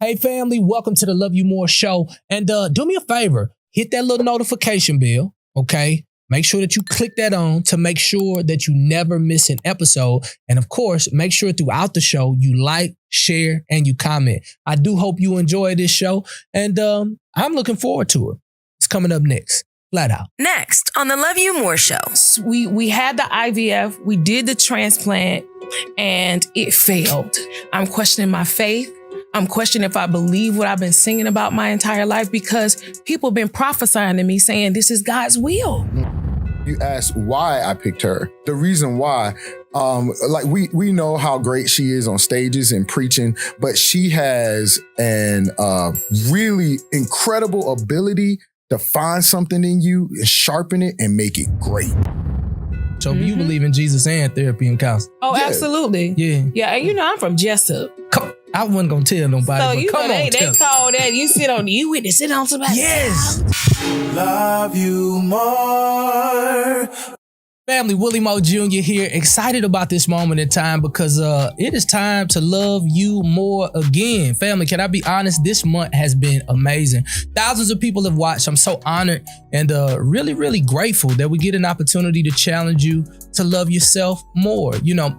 Hey family, welcome to the Love You More show. And do me a favor, hit that little notification bell, okay? Make sure that you click that on to make sure that you never miss an episode. And of course, make sure throughout the show you like, share, and you comment. I do hope you enjoy this show, and I'm looking forward to it. It's coming up next, flat out. Next on the Love You More show. We had the IVF, we did the transplant, and it failed. I'm questioning my faith. I'm questioning if I believe what I've been singing about my entire life, because people have been prophesying to me saying this is God's will. You asked why I picked her. The reason why, we know how great she is on stages and preaching, but she has an really incredible ability to find something in you, sharpen it, and make it great. So you believe in Jesus and therapy and counseling? Oh, yeah. Absolutely. Yeah. Yeah, and I'm from Jessup. I wasn't going to tell nobody, So they call that, you with to sit on somebody's Yes. Love you more. Family, Willie Mo Jr. here, excited about this moment in time because it is time to love you more again. Family, can I be honest? This month has been amazing. Thousands of people have watched. I'm so honored and really, really grateful that we get an opportunity to challenge you to love yourself more. You know,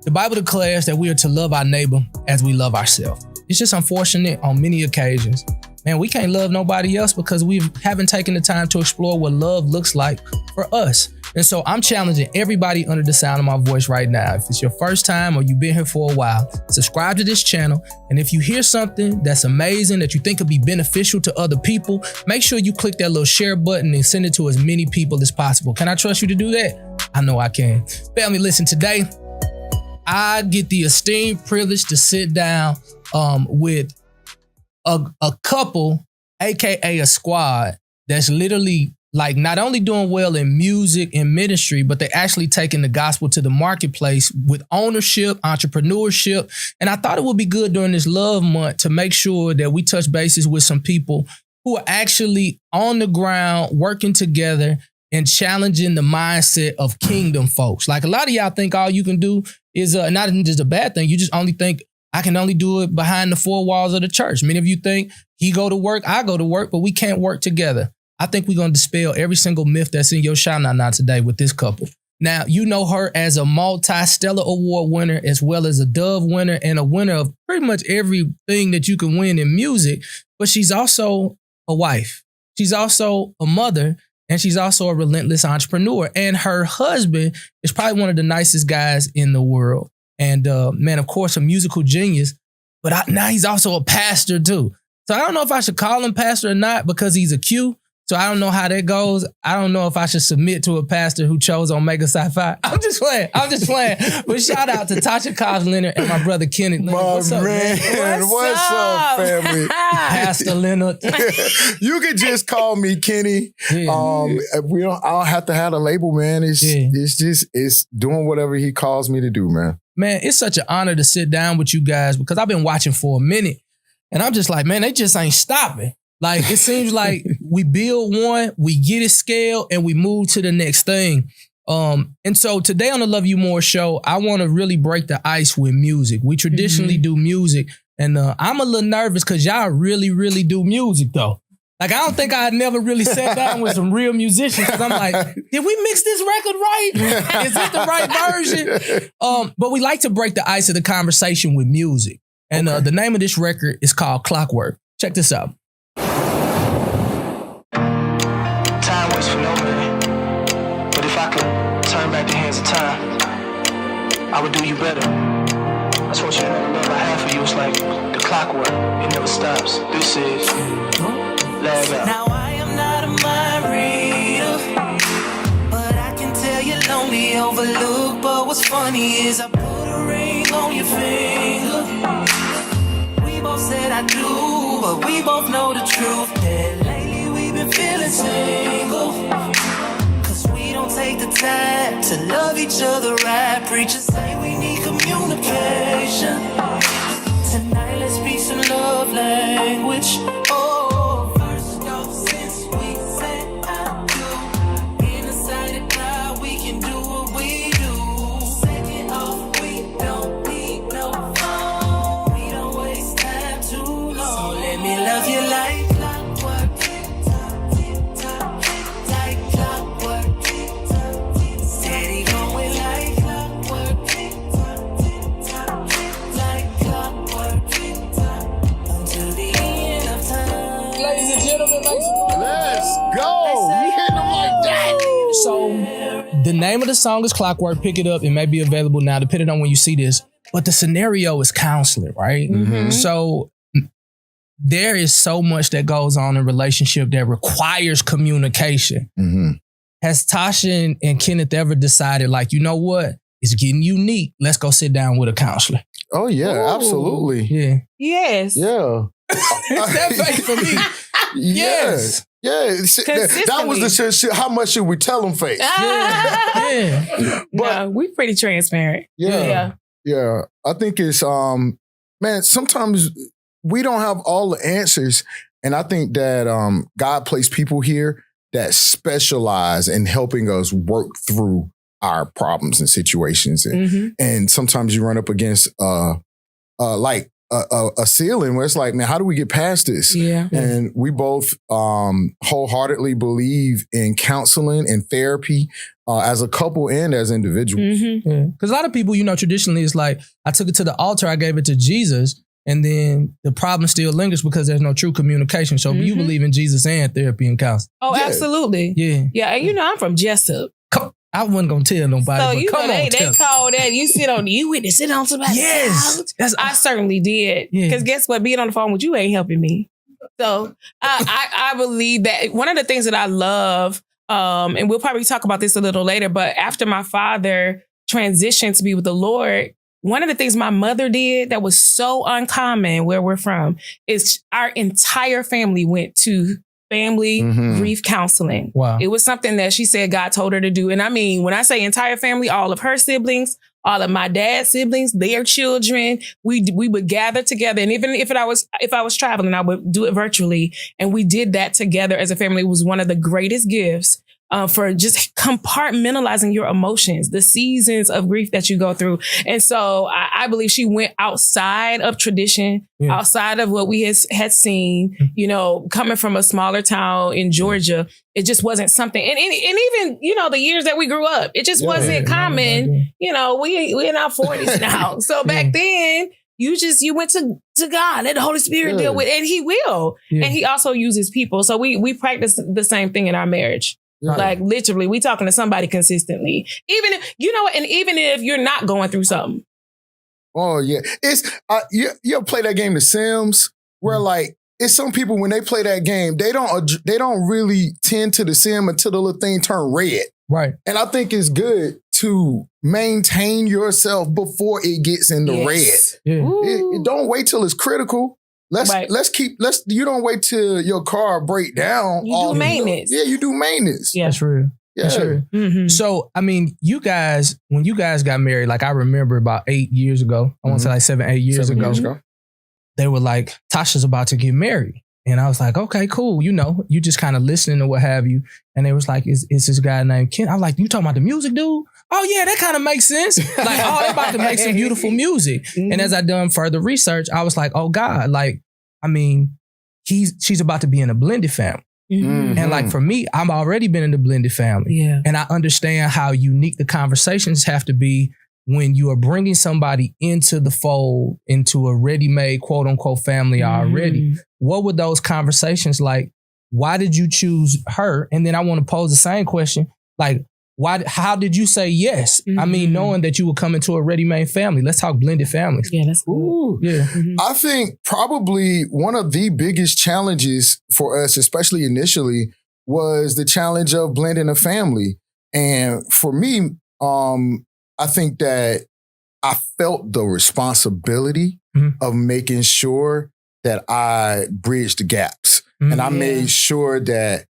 the Bible declares that we are to love our neighbor as we love ourselves. It's just unfortunate on many occasions. Man, we can't love nobody else because we haven't taken the time to explore what love looks like for us. And so I'm challenging everybody under the sound of my voice right now. If it's your first time or you've been here for a while, subscribe to this channel. And if you hear something that's amazing that you think could be beneficial to other people, make sure you click that little share button and send it to as many people as possible. Can I trust you to do that? I know I can. Family, listen, today I get the esteemed privilege to sit down with a couple, aka a squad, that's literally like not only doing well in music and ministry, but they're actually taking the gospel to the marketplace with ownership, entrepreneurship. And I thought it would be good during this love month to make sure that we touch bases with some people who are actually on the ground, working together and challenging the mindset of kingdom folks. Like a lot of y'all think all you can do is not just a bad thing. You just only think I can only do it behind the four walls of the church. Many of you think he go to work, I go to work, but we can't work together. I think we're going to dispel every single myth that's in your shana today with this couple. Now, you know her as a multi-stellar award winner, as well as a Dove winner and a winner of pretty much everything that you can win in music. But she's also a wife. She's also a mother, and she's also a relentless entrepreneur. And her husband is probably one of the nicest guys in the world. And man, of course, a musical genius, but now he's also a pastor too. So I don't know if I should call him pastor or not because he's a Q. So I don't know how that goes. I don't know if I should submit to a pastor who chose Omega Sci-Fi. I'm just playing. But shout out to Tasha Cobbs Leonard and my brother Kenneth Leonard. What's up, man? What's up, family? Pastor Leonard. You could just call me Kenny. Yeah. I don't have to have a label, man. It's doing whatever he calls me to do, man. Man, it's such an honor to sit down with you guys because I've been watching for a minute and I'm just like, man, they just ain't stopping. Like, it seems like we build one, we get it scaled, and we move to the next thing. And so today on the Love You More show, I want to really break the ice with music. We traditionally do music, and I'm a little nervous because y'all really, really do music, though. Like, I don't think I had never really sat down with some real musicians because I'm like, did we mix this record right? Is this the right version? But we like to break the ice of the conversation with music. And the name of this record is called Clockwork. Check this out. Time waits for no man. But if I could turn back the hands of time, I would do you better. I just want you to know the love I have for you is like the clockwork. It never stops. This is Lag Out. Now I am not a mind reader, but I can tell you're lonely, overlooked. But what's funny is I put a ring on your finger. We both said I do, but we both know the truth. And lately we've been feeling single, cause we don't take the time to love each other right. Preachers say we need communication. Tonight let's speak some love language. Oh, first off, since we said I do, in the sight of God we can do what we do. Second off, we don't need no phone. We don't waste time too long. Let me love you like clockwork. Like clockwork. Steady going like clockwork. Like clockwork. Until the end of time. Ladies and gentlemen, Let's go. You hitting them like that. so the name of the song is Clockwork. Pick it up. It may be available now, depending on when you see this. But the scenario is counseling, right? Mm-hmm. So there is so much that goes on in relationship that requires communication. Mm-hmm. Has Tasha and Kenneth ever decided, like, you know what? It's getting unique. Let's go sit down with a counselor. Oh yeah, Ooh. absolutely. Yeah. Yes. Yeah. That face for me. Yes. Yeah. That was the shit. How much should we tell them face? Yeah. But no, we pretty transparent. Yeah. Yeah. I think it's man, sometimes we don't have all the answers. And I think that God placed people here that specialize in helping us work through our problems and situations. And sometimes you run up against like a ceiling where it's like, man, how do we get past this? Yeah. And we both wholeheartedly believe in counseling and therapy as a couple and as individuals. Because a lot of people, you know, traditionally it's like, I took it to the altar, I gave it to Jesus, and then the problem still lingers because there's no true communication. So you believe in Jesus and therapy and counseling. Oh, Yeah. absolutely. Yeah. Yeah, and you know I'm from Jessup. I wasn't going to tell nobody, So but you come know on, they tell. call that you went to sit on somebody's Yes. couch. That's, I certainly did. Yeah. Because guess what? Being on the phone with you ain't helping me. So I believe that one of the things that I love, and we'll probably talk about this a little later, but after my father transitioned to be with the Lord, one of the things my mother did that was so uncommon where we're from is our entire family went to family grief counseling. wow. It was something that she said God told her to do. And I mean, when I say entire family, all of her siblings, all of my dad's siblings, their children, we would gather together. And even if I was traveling, I would do it virtually. And we did that together as a family. It was one of the greatest gifts for just compartmentalizing your emotions, the seasons of grief that you go through. And so I believe she went outside of tradition, outside of what we had seen, you know, coming from a smaller town in Georgia. It just wasn't something. And even, you know, the years that we grew up, it just wasn't common. You know, we in our 40s now. So back then, you went to God, let the Holy Spirit deal with it, and he will. And he also uses people. So we practice the same thing in our marriage. Like literally, we talking to somebody consistently. Even if, you know, and even if you're not going through something. Oh yeah, it's you ever play that game, The Sims, where like it's some people when they play that game, they don't really tend to the sim until the little thing turn red. Right. And I think it's good to maintain yourself before it gets in the red. Yeah. Don't wait till it's critical. You don't wait till your car break down. You do maintenance. You do maintenance. Yeah. That's real. Yeah. That's real. Mm-hmm. So, I mean, you guys, when you guys got married, like I remember about 8 years ago, I want to say like 7, 8 years ago, they were like, Tasha's about to get married. And I was like, okay, cool. You know, you just kind of listening or what have you. And they was like, is this guy named Ken? I'm like, you talking about the music dude? Oh yeah, that kind of makes sense. Like, oh, they're about to make some beautiful music. And as I done further research, I was like, oh God, like, I mean, she's about to be in a blended family. And like for me, I've already been in the blended family. Yeah. And I understand how unique the conversations have to be when you are bringing somebody into the fold, into a ready-made quote unquote family already. What were those conversations like? Why did you choose her? And then I want to pose the same question. Like, how did you say yes? I mean, knowing that you would come into a ready-made family. Let's talk blended families. Yeah, that's cool. Yeah. I think probably one of the biggest challenges for us, especially initially, was the challenge of blending a family. And for me, I think that I felt the responsibility of making sure that I bridged the gaps. And I made sure that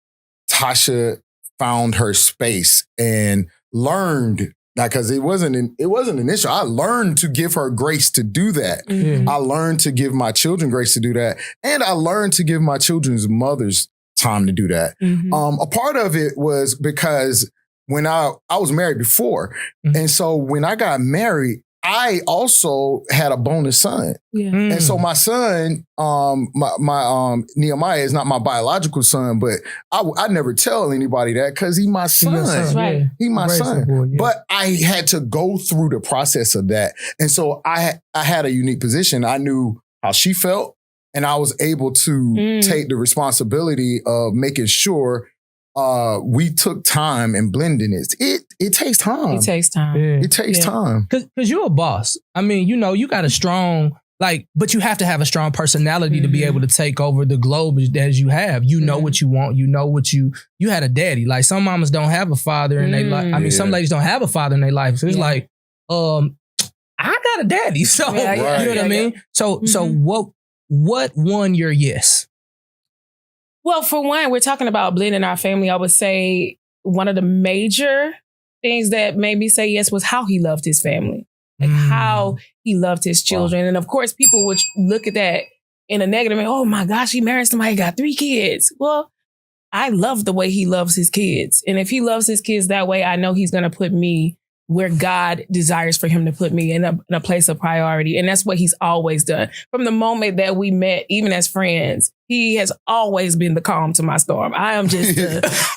Tasha found her space and learned, because it wasn't initial. I learned to give her grace to do that. I learned to give my children grace to do that. And I learned to give my children's mothers time to do that. A part of it was because when I was married before. And so when I got married, I also had a bonus son. Yeah. And so my son, my Nehemiah is not my biological son, but I never tell anybody that because he's my son. Right. He's my son. Support, yeah. But I had to go through the process of that. And so I had a unique position. I knew how she felt, and I was able to take the responsibility of making sure we took time and blending it. It takes time. It takes time. Yeah. It takes time. Cause you're a boss. I mean, you got a strong, but you have to have a strong personality to be able to take over the globe as you have. You know what you want. You know what you had a daddy. Like some mamas don't have a father in their life. I mean, some ladies don't have a father in their life. So it's like, I got a daddy. So, you know what I mean? So what won your yes? Well, for one, we're talking about blending our family. I would say one of the major things that made me say yes was how he loved his family, like how he loved his children. And of course, people would look at that in a negative way. Oh my gosh, he married somebody, got 3 kids. Well, I love the way he loves his kids. And if he loves his kids that way, I know he's going to put me where God desires for him to put me in a place of priority. And that's what he's always done. From the moment that we met, even as friends, he has always been the calm to my storm. I am just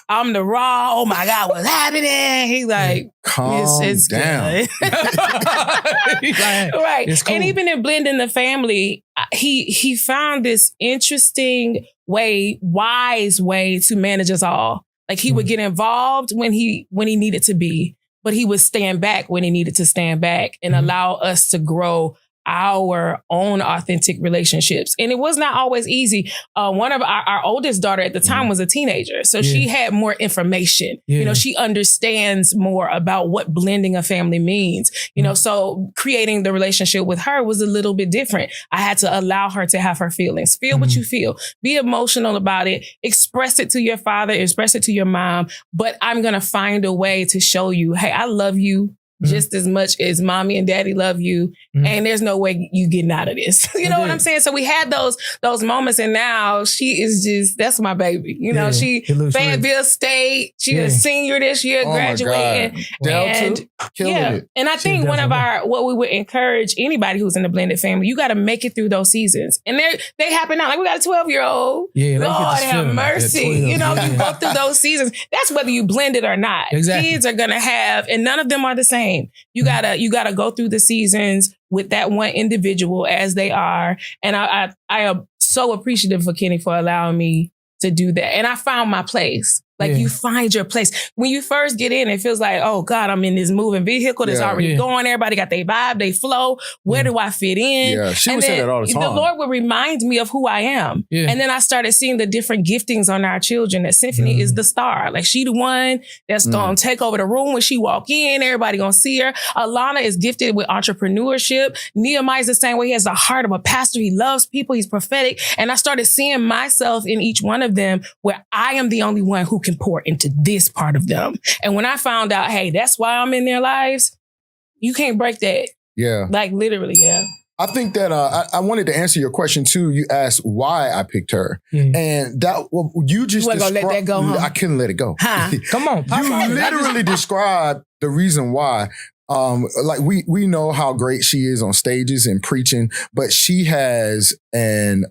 I'm the raw, oh my God, what's happening? He's like, it's down. Right. It's cool. And even in blending the family, he found this interesting way, wise way to manage us all. Like he would get involved when he needed to be, but he would stand back when he needed to stand back and allow us to grow our own authentic relationships. And it was not always easy. One of our oldest daughter at the time was a teenager. So she had more information. You know, she understands more about what blending a family means. You know, so creating the relationship with her was a little bit different. I had to allow her to have her feelings. Feel what you feel. Be emotional about it. Express it to your father. Express it to your mom. But I'm going to find a way to show you, hey, I love you just as much as mommy and daddy love you. And there's no way you getting out of this. You know what I'm saying? So we had those moments, and now she is just, that's my baby. You know, she Fayetteville State, she a senior this year, graduating. And it. And I think one of what we would encourage anybody who's in a blended family, you got to make it through those seasons. And they happen now. Like we got a 12-year-old. Yeah, Lord have mercy. You know, you go through those seasons. That's whether you blend it or not. Exactly. Kids are going to have, and none of them are the same. You gotta go through the seasons with that one individual as they are. And I am so appreciative for Kenny for allowing me to do that. And I found my place. Like you find your place. When you first get in, it feels like, oh God, I'm in this moving vehicle that's already going. Everybody got their vibe, they flow. Where do I fit in? Yeah, she would say that all the time. The Lord would remind me of who I am. Yeah. And then I started seeing the different giftings on our children. That Symphony is the star. Like she the one that's gonna take over the room when she walk in. Everybody gonna see her. Alana is gifted with entrepreneurship. Nehemiah is the same way. He has the heart of a pastor. He loves people. He's prophetic. And I started seeing myself in each one of them where I am the only one who can pour into this part of them. And when I found out, hey, that's why I'm in their lives, you can't break that. Yeah. Like literally, I think that I wanted to answer your question too. You asked why I picked her. And that you just gonna let that go, huh? I couldn't let it go. Huh? Come on. You literally described the reason why. Like we know how great she is on stages and preaching, but she has an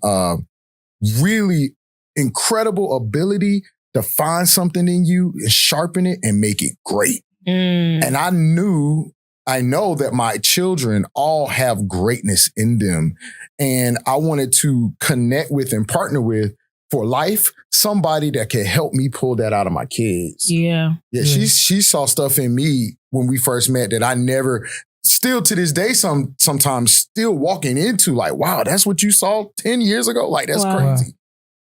really incredible ability to find something in you and sharpen it and make it great. And I know that my children all have greatness in them. And I wanted to connect with and partner with for life, somebody that can help me pull that out of my kids. Yeah. She saw stuff in me when we first met that I never, still to this day, sometimes still walking into like, wow, that's what you saw 10 years ago? Like, that's crazy.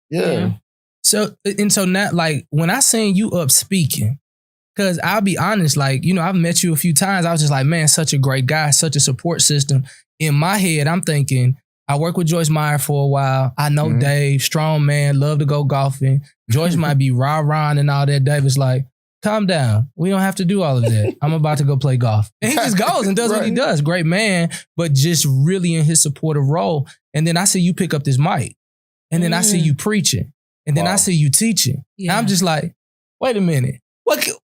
Yeah. So now, like, when I seen you up speaking, because I'll be honest, like, you know, I've met you a few times. I was just like, man, such a great guy, such a support system. In my head, I'm thinking, I worked with Joyce Meyer for a while. I know Dave, strong man, love to go golfing. Joyce might be rah-rah and all that. David's like, calm down. We don't have to do all of that. I'm about to go play golf. And he just goes and does what he does. Great man, but just really in his supportive role. And then I see you pick up this mic. And then I see you preaching. And then I see you teaching. And I'm just like, wait a minute.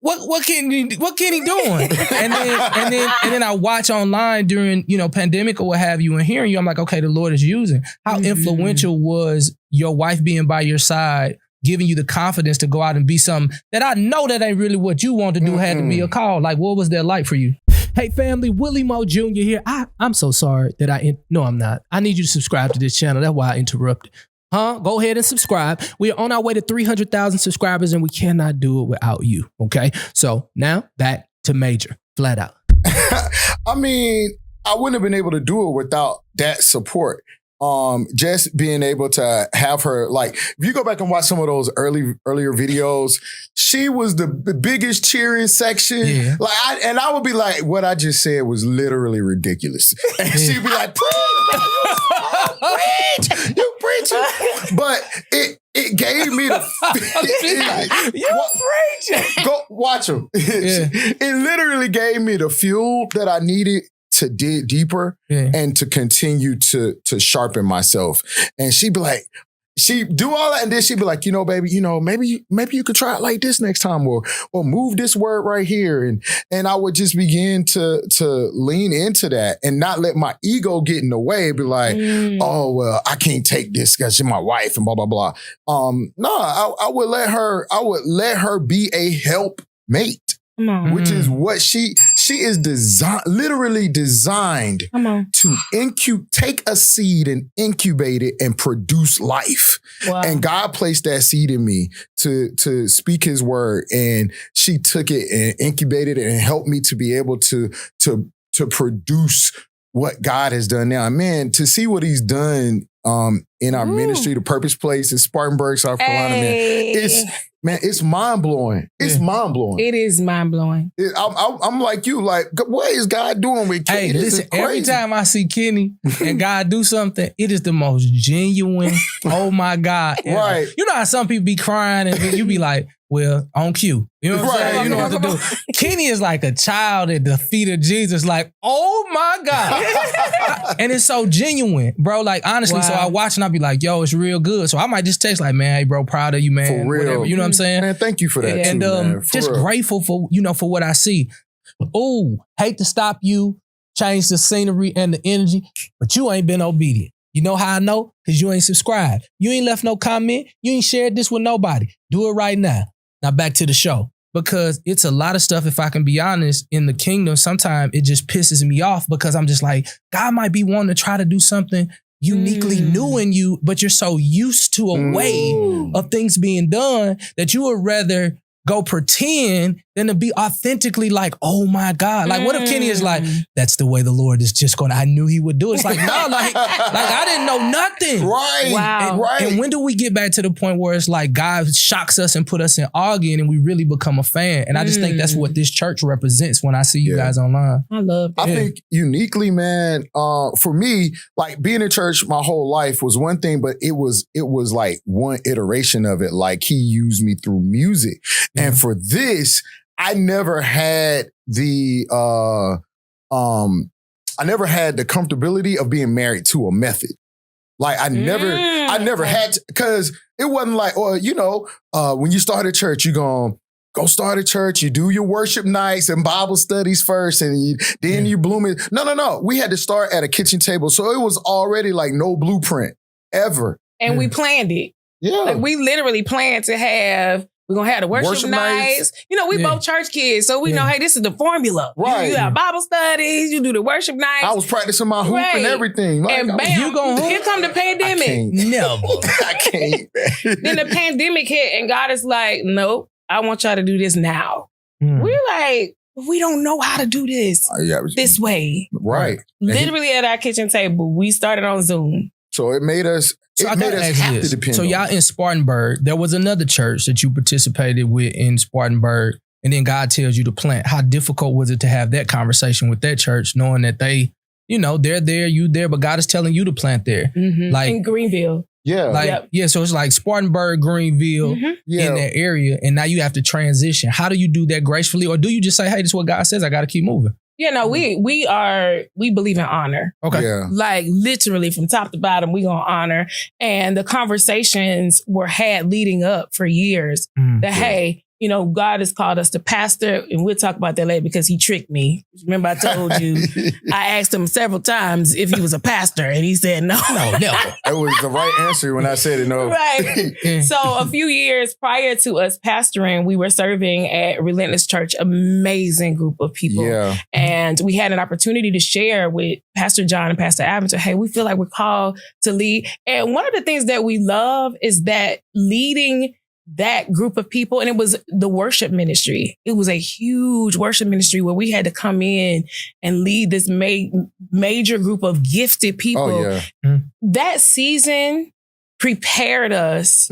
what can he doing? And then I watch online during, pandemic or what have you, and hearing you, I'm like, okay, the Lord is using. How influential was your wife being by your side, giving you the confidence to go out and be something that I know that ain't really what you want to do, had to be a call. Like, what was that like for you? Hey family, Willie Mo Jr. here. I'm so sorry that no, I'm not. I need you to subscribe to this channel. That's why I interrupted. Go ahead and subscribe. We are on our way to 300,000 subscribers and we cannot do it without you. Okay. So now back to Major, flat out. I mean, I wouldn't have been able to do it without that support. Just being able to have her, like, if you go back and watch some of those earlier videos, she was the biggest cheering section. Yeah. Like, I would be like, what I just said was literally ridiculous. And she'd be like, preach, you preaching. But it gave me the Go watch them. It literally gave me the fuel that I needed to dig deeper and to continue to sharpen myself. And she'd be like, she'd do all that, and then she'd be like, baby, maybe you could try it like this next time, or move this word right here. And I would just begin to lean into that and not let my ego get in the way, be like, oh, well, I can't take this because she's my wife and blah, blah, blah. I would let her be a helpmate. Which is what she is literally designed to take a seed and incubate it and produce life. Wow. And God placed that seed in me to speak his word. And she took it and incubated it and helped me to be able to produce what God has done now. Man, to see what he's done in our ministry, the Purpose Place in Spartanburg, South Carolina, man, it's mind-blowing. It's mind-blowing. It is mind-blowing. I'm like you, like, what is God doing with Kenny? Hey, listen, every time I see Kenny and God do something, it is the most genuine, oh my God. Right. You know how some people be crying and you be like, well, on cue. You know what I'm saying? You know what to do. Kenny is like a child at the feet of Jesus, like, oh my God. And it's so genuine, bro. Like, honestly, so I watch and I be like, yo, it's real good. So I might just text like, man, hey, bro, proud of you, man. For real. Whatever. You know what I'm saying? Man, thank you for that and too, man. just real. Grateful for, for what I see. Oh, hate to stop you, change the scenery and the energy, but you ain't been obedient. You know how I know? Because you ain't subscribed. You ain't left no comment. You ain't shared this with nobody. Do it right now. Now back to the show, because it's a lot of stuff, if I can be honest, in the kingdom, sometimes it just pisses me off because I'm just like, God might be wanting to try to do something uniquely new in you, but you're so used to a way of things being done that you would rather go pretend than to be authentically like, oh my God. Like, what if Kenny is like, that's the way the Lord is just going, I knew he would do it. It's like, no, like I didn't know nothing. Right. Wow. And when do we get back to the point where it's like God shocks us and put us in awe again and we really become a fan? And I just think that's what this church represents when I see you guys online. I love that. I think uniquely, man, for me, like being in church my whole life was one thing, but it was like one iteration of it. Like he used me through music. And for this, I never had the comfortability of being married to a method. Like I never had to, because it wasn't like, when you start a church, you're going go start a church, you do your worship nights and Bible studies first, and then you bloom it. No. We had to start at a kitchen table. So it was already like no blueprint ever. And we planned it. Yeah. Like we literally planned to have, we're going to have the worship nights. We both church kids, so we know, hey, this is the formula. Right. You have Bible studies, you do the worship nights. I was practicing my hoop and everything. Like, and bam, you gonna hoop? Here come the pandemic. Never. I can't. Then the pandemic hit and God is like, nope, I want y'all to do this now. We're like, we don't know how to do this this way. Right. Literally at our kitchen table, we started on Zoom. So it made us... So I gotta ask you this. So y'all in Spartanburg, there was another church that you participated with in Spartanburg, and then God tells you to plant. How difficult was it to have that conversation with that church, knowing that they, they're there, you there, but God is telling you to plant there? Like in Greenville. Yeah. So it's like Spartanburg, Greenville in that area, and now you have to transition. How do you do that gracefully, or do you just say, hey, this is what God says, I got to keep moving? We believe in honor. Okay. Yeah. Like literally from top to bottom, we gonna honor. And the conversations were had leading up for years that, hey, you know, God has called us to pastor, and we'll talk about that later because he tricked me. Remember I told you, I asked him several times if he was a pastor, and he said no. No. It was the right answer when I said it, no. Right. So a few years prior to us pastoring, we were serving at Relentless Church, amazing group of people. Yeah. And we had an opportunity to share with Pastor John and Pastor Adventure, hey, we feel like we're called to lead. And one of the things that we love is that leading that group of people, and it was the worship ministry. It was a huge worship ministry where we had to come in and lead this major group of gifted people. Oh, yeah. That season prepared us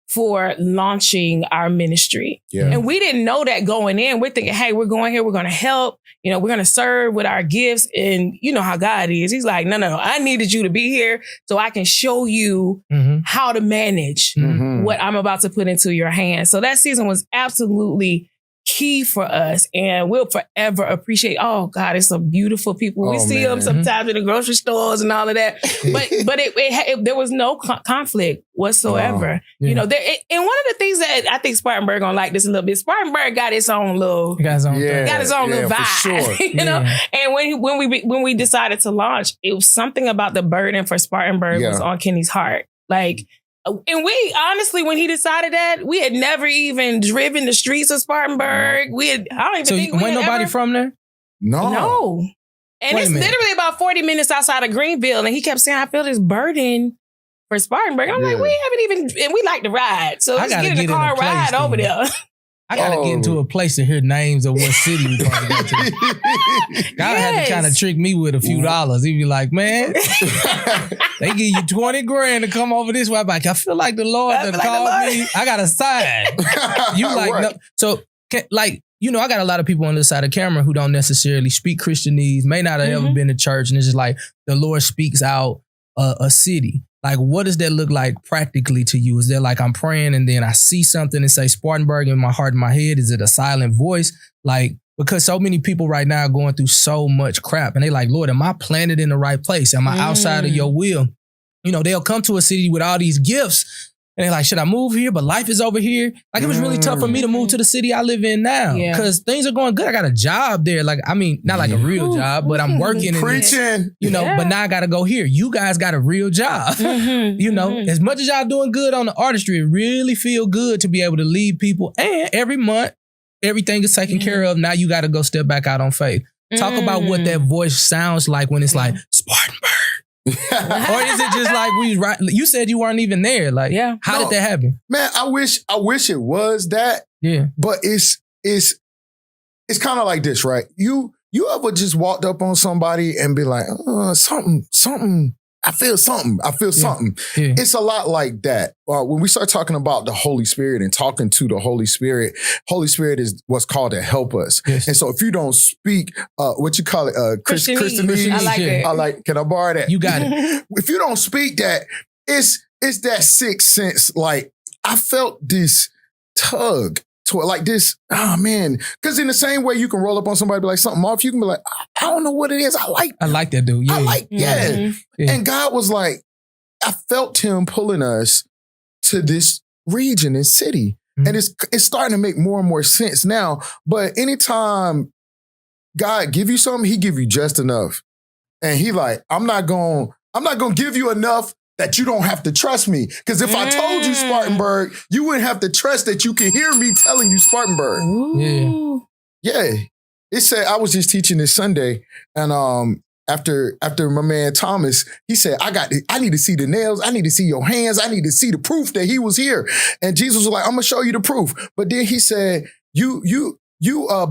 for launching our ministry. Yeah. And we didn't know that going in. We're thinking, hey, we're going here, we're going to help, you know, we're going to serve with our gifts. And you know how God is. He's like, no, I needed you to be here so I can show you how to manage what I'm about to put into your hands. So that season was absolutely key for us, and we'll forever appreciate. Oh God, it's some beautiful people. We see them sometimes in the grocery stores and all of that. But it there was no conflict whatsoever. You know, and one of the things that I think Spartanburg gonna like this a little bit. Spartanburg got its own little, got his own little vibe. Sure. You know, and when we decided to launch, it was something about the burden for Spartanburg was on Kenny's heart, like. And we honestly, when he decided that, we had never even driven the streets of Spartanburg. I don't even think we wasn't nobody from there? No. And it's literally about 40 minutes outside of Greenville. And he kept saying, I feel this burden for Spartanburg. I'm like, we haven't even, and we like to ride. So let's get in the car and ride over there. I gotta get into a place to hear names of what city we're going to go to. God had to kind of trick me with a few dollars. He'd be like, man, they give you 20 grand to come over this way. I'm like, I feel like the Lord that called me. I got a sign. You like, right. No. So like, you know, I got a lot of people on this side of the camera who don't necessarily speak Christianese, may not have ever been to church. And it's just like the Lord speaks out a city. Like, what does that look like practically to you? Is there like I'm praying and then I see something and say Spartanburg in my heart and my head? Is it a silent voice? Like, because so many people right now are going through so much crap and they like, Lord, am I planted in the right place? Am I outside of your will? You know, they'll come to a city with all these gifts and they're like, should I move here? But life is over here. Like, it was really tough for me to move to the city I live in now because things are going good. I got a job there. Like, I mean, not like a real job, but I'm working. Preaching. You know, but now I got to go here. You guys got a real job. You know, as much as y'all doing good on the artistry, it really feel good to be able to lead people. And every month, everything is taken care of. Now you got to go step back out on faith. Talk about what that voice sounds like when it's like, Spartanburg. Or is it just like you said you weren't even there? Like, how did that happen? Man, I wish it was that. Yeah. But it's kind of like this, right? You ever just walked up on somebody and be like, something. I feel something. Yeah. It's a lot like that. When we start talking about the Holy Spirit and talking to the Holy Spirit is what's called to help us. Yes. And so if you don't speak, what you call it, Christianese. I like it. Can I borrow that? You got it. If you don't speak that, it's that sixth sense. Like, I felt this tug to like this, man. Because in the same way you can roll up on somebody, be like something off, you can be like, I don't know what it is. I like that dude. Yeah. Yeah. And God was like, I felt him pulling us to this region and city. And it's starting to make more and more sense now. But anytime God give you something, he give you just enough. And he like, I'm not going to give you enough that you don't have to trust me. Because if I told you Spartanburg, you wouldn't have to trust that you can hear me telling you Spartanburg. Ooh. Yeah. It said, I was just teaching this Sunday, and after my man Thomas, he said, I need to see the nails. I need to see your hands. I need to see the proof that he was here. And Jesus was like, I'm going to show you the proof. But then he said, you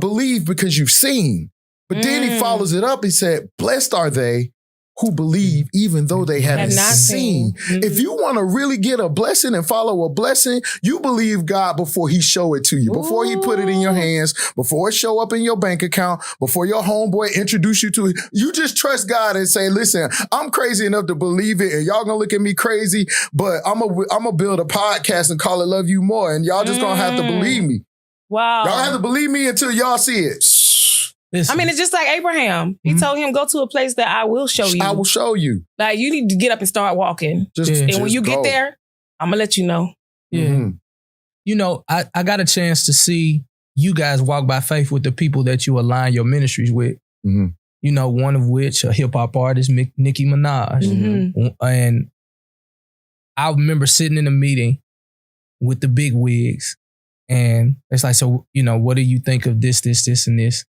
believe because you've seen. But then he follows it up. He said, blessed are they who believe even though they haven't seen. If you want to really get a blessing and follow a blessing, you believe God before he show it to you, before he put it in your hands, before it show up in your bank account, before your homeboy introduce you to it. You just trust God and say, listen, I'm crazy enough to believe it and y'all gonna look at me crazy, but I'm gonna build a podcast and call it Love You More, and y'all just gonna have to believe me. Wow. Y'all have to believe me until y'all see it. Listen. I mean, it's just like Abraham. He told him, go to a place that I will show you. I will show you. Like, you need to get up and start walking. And when you get there, I'm going to let you know. Yeah. I got a chance to see you guys walk by faith with the people that you align your ministries with. Mm-hmm. One of which a hip hop artist, Nicki Minaj. Mm-hmm. And I remember sitting in a meeting with the big wigs, and it's like, so, what do you think of this, and this?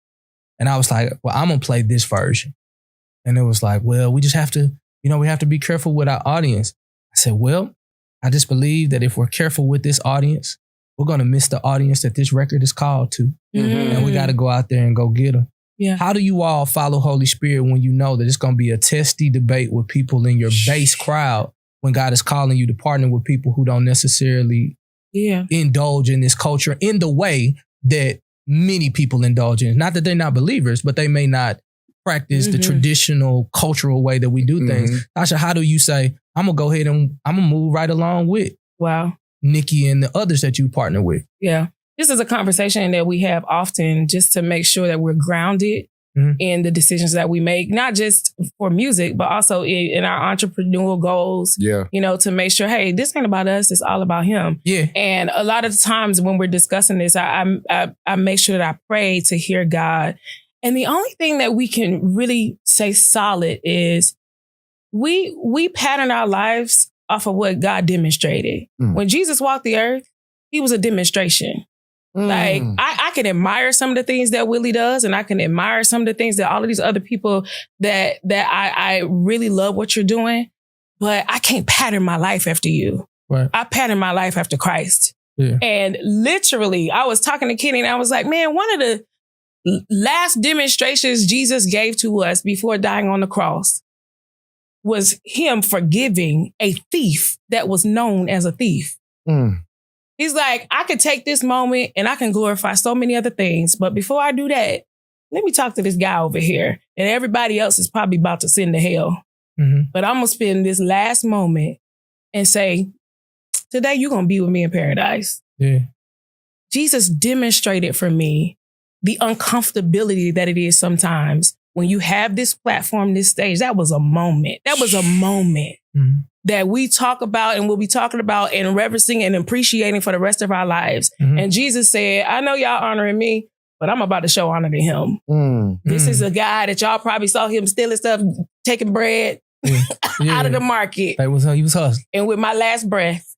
And I was like, well, I'm gonna play this version. And it was like, well, we just have to, we have to be careful with our audience. I said, well, I just believe that if we're careful with this audience, we're gonna miss the audience that this record is called to. Mm-hmm. And we gotta go out there and go get them. Yeah. How do you all follow Holy Spirit when you know that it's gonna be a testy debate with people in your base crowd when God is calling you to partner with people who don't necessarily indulge in this culture in the way that many people indulge in? Not that they're not believers, but they may not practice the traditional cultural way that we do things. Tasha, how do you say, I'm going to go ahead and I'm going to move right along with Nicki and the others that you partner with? Yeah. This is a conversation that we have often just to make sure that we're grounded in the decisions that we make, not just for music, but also in our entrepreneurial goals, to make sure, hey, this ain't about us, it's all about him. Yeah. And a lot of the times when we're discussing this, I make sure that I pray to hear God. And the only thing that we can really say solid is we pattern our lives off of what God demonstrated. When Jesus walked the earth, he was a demonstration. Like, I can admire some of the things that Willie does, and I can admire some of the things that all of these other people that I really love what you're doing, but I can't pattern my life after you. Right. I pattern my life after Christ. Yeah. And literally, I was talking to Kenny and I was like, man, one of the last demonstrations Jesus gave to us before dying on the cross was him forgiving a thief that was known as a thief. He's like, I could take this moment and I can glorify so many other things. But before I do that, let me talk to this guy over here. And everybody else is probably about to send to hell. But I'm going to spend this last moment and say, today you're going to be with me in paradise. Yeah. Jesus demonstrated for me the uncomfortability that it is sometimes when you have this platform, this stage. That was a moment. That was a moment. That we talk about and we'll be talking about and reverencing and appreciating for the rest of our lives. And Jesus said, I know y'all honoring me, but I'm about to show honor to him. This is a guy that y'all probably saw him stealing stuff, taking bread out of the market. He was hustling. And with my last breath,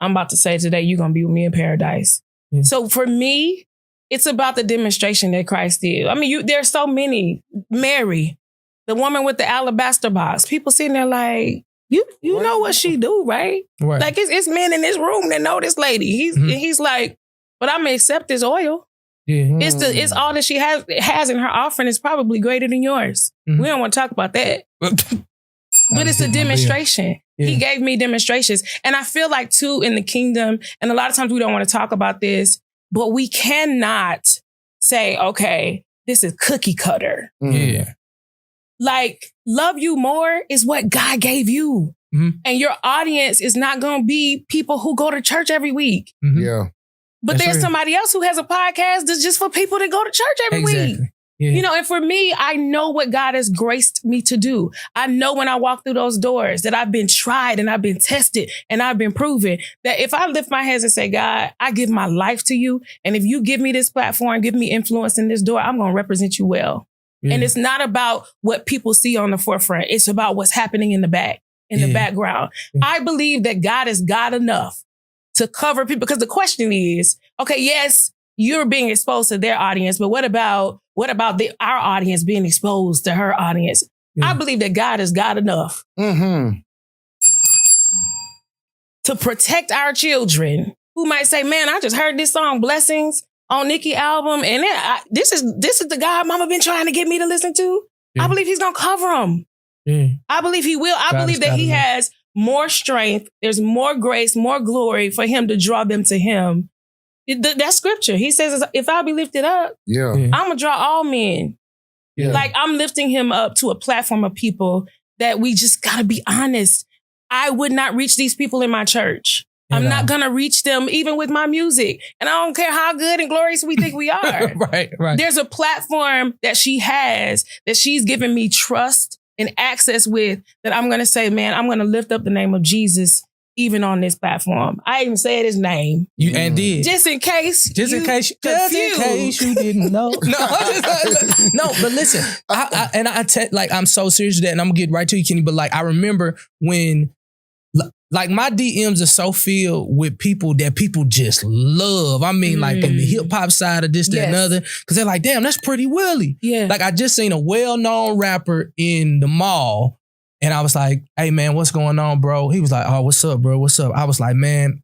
I'm about to say today, you're going to be with me in paradise. So for me, it's about the demonstration that Christ did. I mean, there's so many. Mary, the woman with the alabaster box, people sitting there like, You know what she do, right? Like it's men in this room that know this lady. He's like, but I'm gonna accept this oil. Yeah. It's all that she has in her offering is probably greater than yours. We don't want to talk about that. But it's a demonstration. Yeah. He gave me demonstrations. And I feel like too in the kingdom, and a lot of times we don't want to talk about this, but we cannot say, okay, this is cookie cutter. Yeah. Like, love you more is what God gave you. And your audience is not going to be people who go to church every week. Yeah. But there's somebody else who has a podcast that's just for people that go to church every week. Yeah. And for me, I know what God has graced me to do. I know when I walk through those doors that I've been tried and I've been tested and I've been proven that if I lift my hands and say, God, I give my life to you. And if you give me this platform, give me influence in this door, I'm going to represent you well. And it's not about what people see on the forefront. It's about what's happening in the back, in the background. I believe that God is God enough to cover people. Because the question is, okay, yes, you're being exposed to their audience, but what about our audience being exposed to her audience? I believe that God is God enough to protect our children who might say, man, I just heard this song, Blessings, on Nicki album, and this is the God Mama been trying to get me to listen to. I believe he's gonna cover them. I believe he will. I believe that he has more strength. There's more grace, more glory for him to draw them to him. That's scripture. He says, if I be lifted up, I'm gonna draw all men. Like I'm lifting him up to a platform of people that we just gotta be honest. I would not reach these people in my church. I'm not going to reach them even with my music. And I don't care how good and glorious we think we are. Right. There's a platform that she has that she's given me trust and access with that I'm going to say, man, I'm going to lift up the name of Jesus even on this platform. I even said his name. You and did. Just in case you didn't know. No, but listen, I'm so serious with that, and I'm gonna get right to you, Kenny. But like, I remember when, like, my DMs are so filled with people that people just love. I mean, like, in the hip hop side of this, that, and other, because they're like, damn, that's Pretty Willie. Yeah. Like, I just seen a well-known rapper in the mall, and I was like, hey, man, what's going on, bro? He was like, oh, what's up, bro? What's up? I was like, man,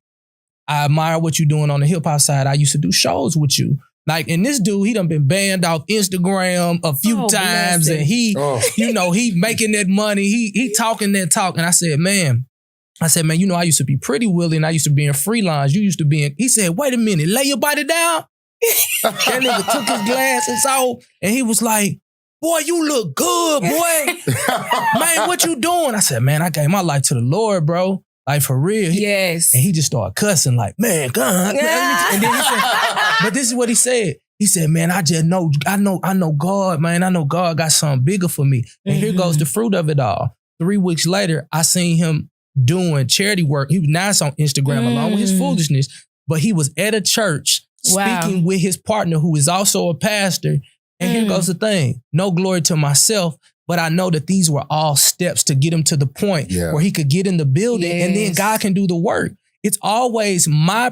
I admire what you're doing on the hip hop side. I used to do shows with you. Like, and this dude, he done been banned off Instagram a few times, and he, he making that money. He talking that talk. And I said, man, you know, I used to be Pretty Willie, and I used to be in Freelines. You used to be in, he said, wait a minute, lay your body down. That nigga took his glasses off, and he was like, boy, you look good, boy. Man, what you doing? I said, man, I gave my life to the Lord, bro. Like, for real. Yes. And he just started cussing like, man, God. And then he said, but this is what he said. He said, man, I know God, man. I know God got something bigger for me. And here goes the fruit of it all. 3 weeks later, I seen him doing charity work. He was nice on Instagram along with his foolishness, but he was at a church speaking with his partner, who is also a pastor. And here goes the thing. No glory to myself, but I know that these were all steps to get him to the point where he could get in the building and then God can do the work. It's always my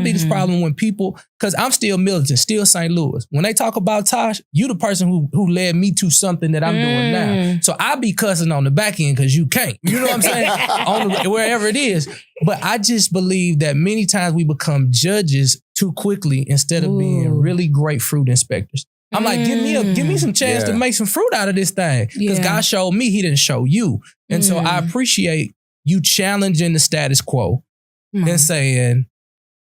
biggest problem when people, because I'm still militant, still St. Louis. When they talk about Tosh, you the person who led me to something that I'm doing now. So I be cussing on the back end because you can't. You know what I'm saying? Wherever it is. But I just believe that many times we become judges too quickly instead of being really great fruit inspectors. I'm like, give me some chance to make some fruit out of this thing. Because God showed me, he didn't show you. And so I appreciate you challenging the status quo and saying,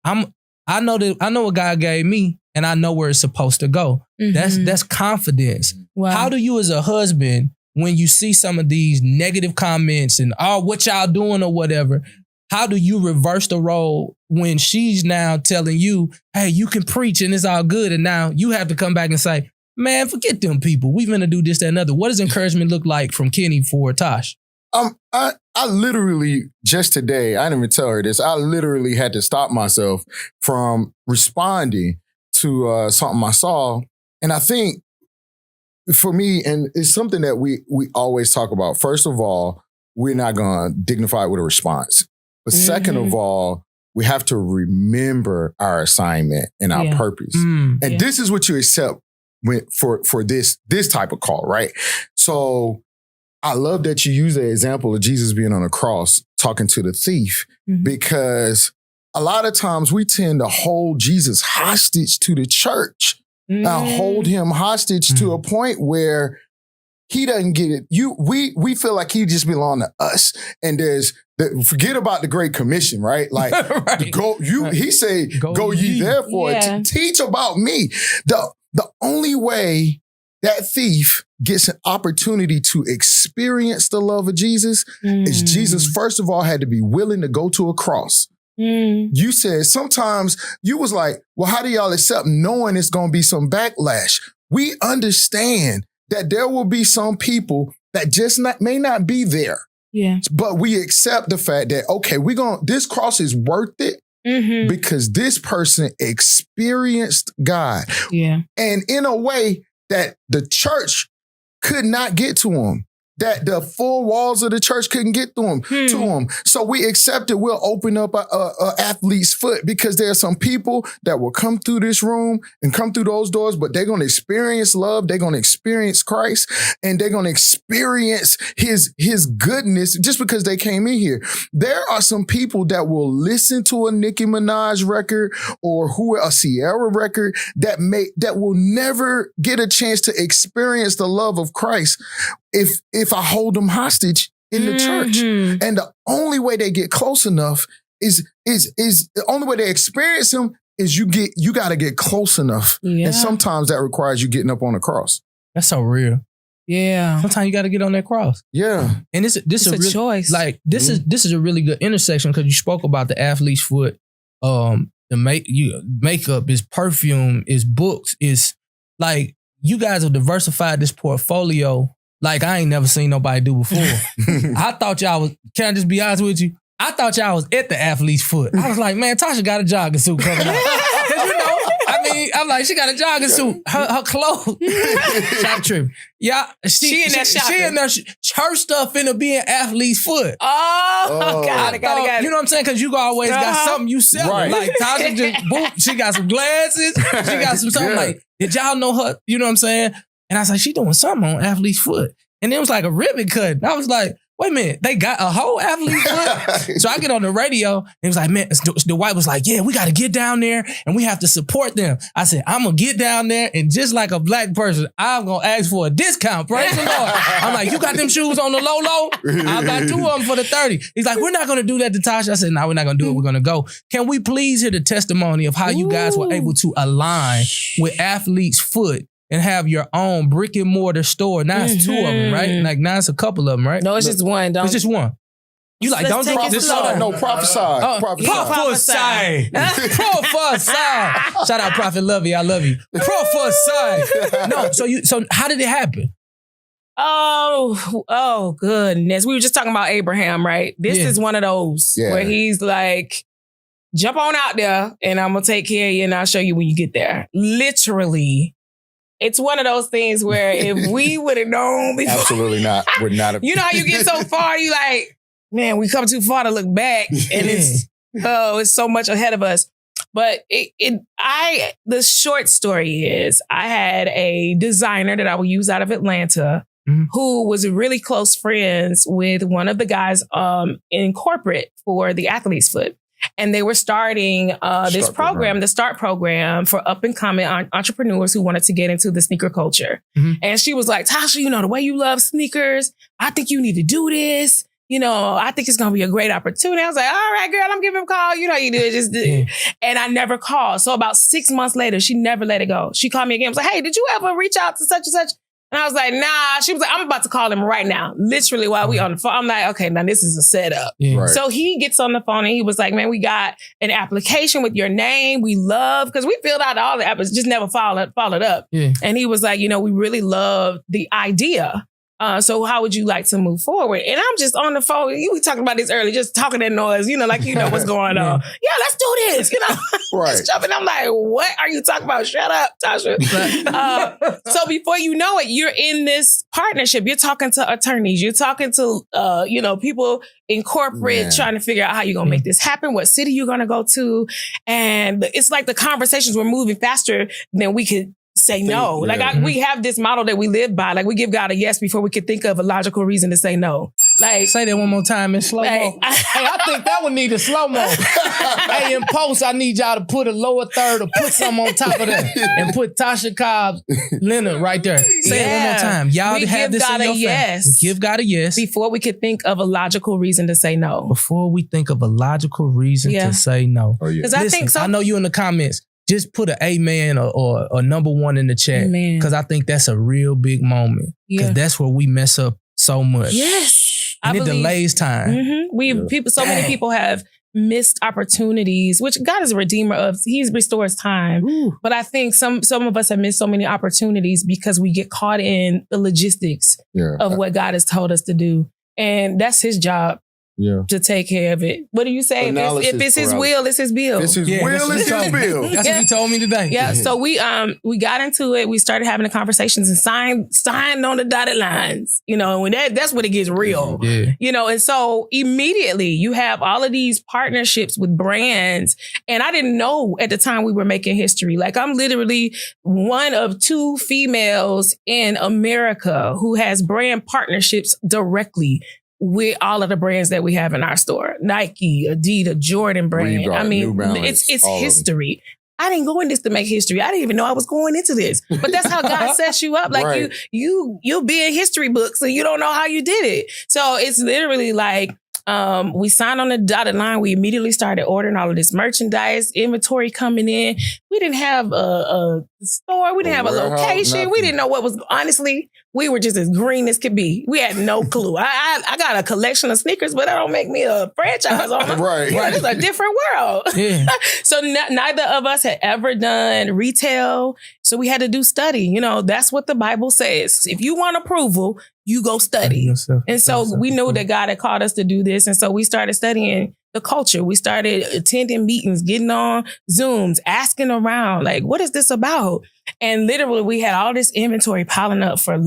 I know what God gave me, and I know where it's supposed to go. That's confidence. Wow. How do you as a husband, when you see some of these negative comments and what y'all doing or whatever, how do you reverse the role when she's now telling you, hey, you can preach and it's all good, and now you have to come back and say, man, forget them people. We're gonna do this, that, and other. What does encouragement look like from Kenny for Tosh? I literally, just today, I didn't even tell her this, I literally had to stop myself from responding to something I saw. And I think for me, and it's something that we always talk about, first of all, we're not going to dignify it with a response. But second of all, we have to remember our assignment and our purpose. And this is what you accept for this type of call, right? So I love that you use the example of Jesus being on a cross talking to the thief, because a lot of times we tend to hold Jesus hostage to the church. Now hold him hostage to a point where he doesn't get it. We feel like he just belong to us. And forget about the Great Commission, right? Like he say, go ye therefore, teach about me. The only way that thief gets an opportunity to experience the love of Jesus is Jesus, first of all, had to be willing to go to a cross. You said sometimes you was like, well, how do y'all accept knowing it's going to be some backlash? We understand that there will be some people that just may not be there. Yeah. But we accept the fact that, okay, this cross is worth it because this person experienced God. Yeah. And in a way that the church could not get to him, that the four walls of the church couldn't get to him. So we accept it. We'll open up a athlete's foot, because there are some people that will come through this room and come through those doors, but they're going to experience love. They're going to experience Christ, and they're going to experience his goodness just because they came in here. There are some people that will listen to a Nicki Minaj record or a Sierra record that will never get a chance to experience the love of Christ if I hold them hostage in the church. And the only way they get close enough is the only way they experience him is you got to get close enough. Yeah. And sometimes that requires you getting up on a cross. That's so real. Yeah. Sometimes you got to get on that cross. Yeah. And this is a choice. Like this is a really good intersection, because you spoke about the athlete's foot. The makeup, is perfume, is books, is like, you guys have diversified this portfolio like I ain't never seen nobody do before. I thought y'all was, can I just be honest with you? I thought y'all was at the athlete's foot. I was like, man, Tasha got a jogging suit coming out. Cause you know, I mean, I'm like, she got a jogging suit. Her clothes. Shop trip. Yeah, She in there shopping. She in there. Her stuff finna be an athlete's foot. Oh, got it. You know what I'm saying? Cause you always got something you sell. Right. Like Tasha just boom. She got some glasses. She got some something like. Did y'all know her? You know what I'm saying? And I was like, she doing something on athlete's foot. And it was like a ribbon cut. And I was like, wait a minute, they got a whole athlete's foot? So I get on the radio and it was like, man, the wife was like, yeah, we got to get down there and we have to support them. I said, I'm going to get down there and just like a black person, I'm going to ask for a discount. Praise the Lord. I'm like, you got them shoes on the low? I got 2 of them for the 30. He's like, we're not going to do that to Tasha. I said, no, we're not going to do it. We're going to go. Can we please hear the testimony of how you guys were able to align with athlete's foot and have your own brick and mortar store? Now it's 2 of them, right? Like now it's a couple of them, right? No, it's just one. It's just one. You like, don't take it prophesy. slow. No, prophesy. Prophesy. Prophesy. Shout out Prophet Lovey. I love you. Prophesy. No, so how did it happen? Oh, goodness. We were just talking about Abraham, right? This is one of those where he's like, jump on out there and I'm going to take care of you and I'll show you when you get there. Literally. It's one of those things where if we would have known before. Absolutely not. Would not have. You know how you get so far, you like, man, we come too far to look back. And it's so much ahead of us. But the short story is I had a designer that I would use out of Atlanta who was really close friends with one of the guys in corporate for the Athlete's Foot. And they were starting this program, the START program for up and coming entrepreneurs who wanted to get into the sneaker culture. And she was like, Tasha, you know, the way you love sneakers, I think you need to do this. You know, I think it's going to be a great opportunity. I was like, all right, girl, I'm giving him a call. You know, you do it, just do it. And I never called. So about 6 months later, she never let it go. She called me again. I was like, hey, did you ever reach out to such and such? And I was like, nah. She was like, I'm about to call him right now. Literally while we on the phone. I'm like, okay, now this is a setup. Right. So he gets on the phone and he was like, man, we got an application with your name. We love, because we filled out all the apps, just never followed up. And he was like, you know, we really love the idea. So how would you like to move forward? And I'm just on the phone. You were talking about this earlier, just talking that noise, you know, like, you know what's going on. Yeah, let's do this, you know. Just jumping. I'm like, what are you talking about? Shut up, Tasha. So before you know it, you're in this partnership. You're talking to attorneys. You're talking to, you know, people in corporate trying to figure out how you're going to make this happen, what city you're going to go to. And it's like the conversations were moving faster than we could say no. Like we have this model that we live by. Like we give God a yes before we could think of a logical reason to say no. Like say that one more time in slow mo. Hey, I think that one need a slow mo. Hey, in post, I need y'all to put a lower third or put something on top of that and put Tasha Cobbs Leonard right there. Say it one more time. Y'all we have give this God in your a yes. We give God a yes before we could think of a logical reason to say no. Before we think of a logical reason to say no. Because I think I know you in the comments. Just put an amen or number 1 in the chat. Because I think that's a real big moment. Because that's where we mess up so much. Yes. And it delays time. Many people have missed opportunities, which God is a redeemer of. He restores time. But I think some of us have missed so many opportunities because we get caught in the logistics of what God has told us to do. And that's his job. To take care of it. What do you say? If it's his will, it's his bill. It's his will, it's his bill. That's what he told me today. Yeah. So we got into it. We started having the conversations and signed on the dotted lines. You know, when that's when it gets real. You know, and so immediately you have all of these partnerships with brands. And I didn't know at the time we were making history. Like I'm literally one of 2 females in America who has brand partnerships directly with all of the brands that we have in our store. Nike, Adidas, Jordan brand. Reebok, I mean, Balance, it's history. I didn't go in this to make history. I didn't even know I was going into this. But that's how God sets you up. Like you'll be in history books and you don't know how you did it. So it's literally like we signed on the dotted line. We immediately started ordering all of this merchandise, inventory coming in. We didn't have a store. We didn't have a location. Nothing. We didn't know what was, honestly, we were just as green as could be. We had no clue. I got a collection of sneakers, but that don't make me a franchise owner. Right. It's a different world. So neither of us had ever done retail. So we had to do study. You know, that's what the Bible says. If you want approval, you go study. And so we knew that God had called us to do this. And so we started studying the culture. We started attending meetings, getting on Zooms, asking around, like, what is this about? And literally we had all this inventory piling up for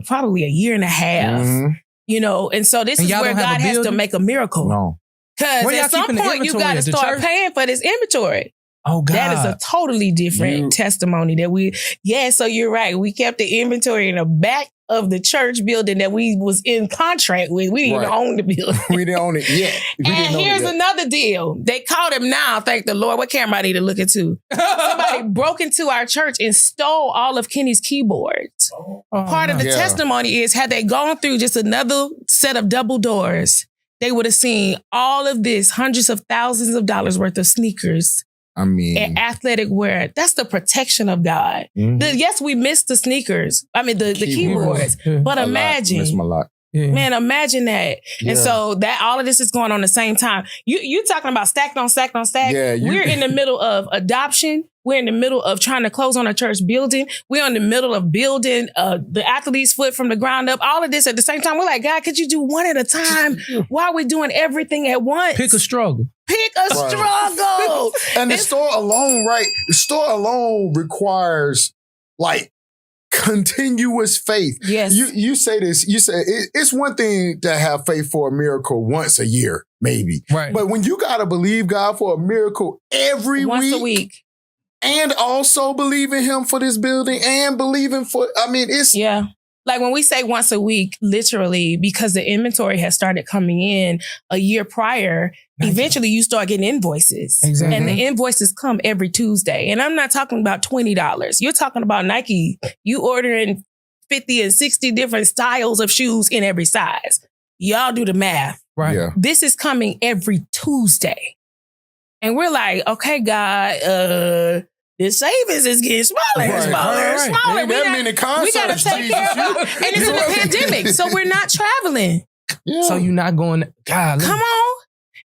probably a year and a half, you know? And so this is where God has to make a miracle. No. Because at some point you got to start paying for this inventory. Oh, God. That is a totally different testimony that so you're right. We kept the inventory in the back of the church building that we was in contract with. We didn't even own the building. We didn't own it yet. And here's another deal. They caught him now. Thank the Lord. What camera I need to look into? Somebody broke into our church and stole all of Kenny's keyboards. Part of the testimony is, had they gone through just another set of double doors, they would have seen all of this, hundreds of thousands of dollars worth of sneakers. I mean, and athletic wear. That's the protection of God. Yes, we missed the sneakers. I mean, the keyboards. But imagine. Missed my lot. Man, imagine that. And so that all of this is going on at the same time. You're talking about stack on stack on stack. We're in the middle of adoption. We're in the middle of trying to close on a church building. We're in the middle of building the athlete's foot from the ground up. All of this at the same time. We're like, God, could you do one at a time? Why are we doing everything at once? Pick a struggle. Pick a struggle. And the store alone, right? The store alone requires like continuous faith. Yes. You say this, you say it's one thing to have faith for a miracle once a year, maybe. Right. But when you got to believe God for a miracle once a week. And also believe in him for this building and believing for, I mean, it's. Yeah. Like when we say once a week, literally, because the inventory has started coming in a year prior, eventually you start getting invoices. Exactly. And the invoices come every Tuesday. And I'm not talking about $20. You're talking about Nike. You ordering 50 and 60 different styles of shoes in every size. Y'all do the math. Right. Yeah. This is coming every Tuesday. And we're like, okay, God, the savings is getting smaller and smaller and smaller. Ain't that many concerts, we got to take care of it. And it's in the pandemic, so we're not traveling. Yeah. So you're not going, God. Come on.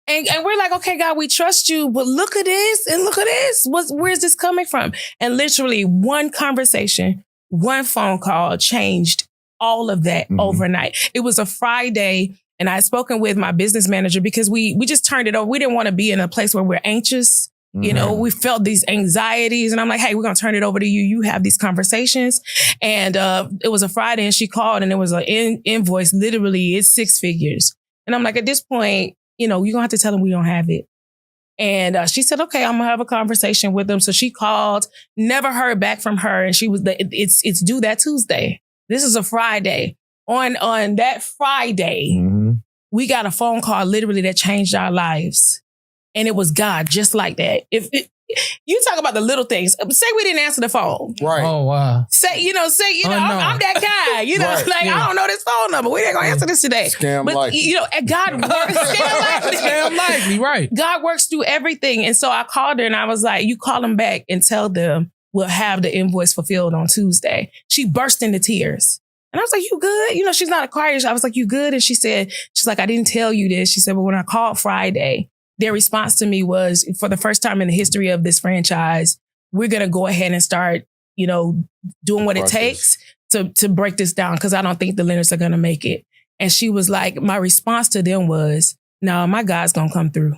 And we're like, okay, God, we trust you, but look at this and look at this. Where's this coming from? And literally one conversation, one phone call changed all of that overnight. It was a Friday, and I had spoken with my business manager because we just turned it over. We didn't want to be in a place where we're anxious. You know, we felt these anxieties, and I'm like, hey, we're going to turn it over to you. You have these conversations. And it was a Friday, and she called, and it was an invoice. Literally, it's 6 figures. And I'm like, at this point, you know, you're going to have to tell them we don't have it. And she said, okay, I'm going to have a conversation with them. So she called, never heard back from her. And she was, it's due that Tuesday. This is a Friday. On that Friday, we got a phone call literally that changed our lives. And it was God, just like that. If you talk about the little things, say we didn't answer the phone. Right. Oh, wow. Say, I'm that guy. I don't know this phone number. We ain't gonna answer this today. Scam likely. And God works. Scam likely, right. God works through everything. And so I called her and I was like, you call them back and tell them we'll have the invoice fulfilled on Tuesday. She burst into tears. And I was like, you good? She's not a crier. I was like, you good? And she's like, I didn't tell you this. She said, but when I called Friday, their response to me was, for the first time in the history of this franchise, we're going to go ahead and start, doing what it takes to break this down, because I don't think the Leonards are going to make it. And she was like, my response to them was, no, my God's going to come through.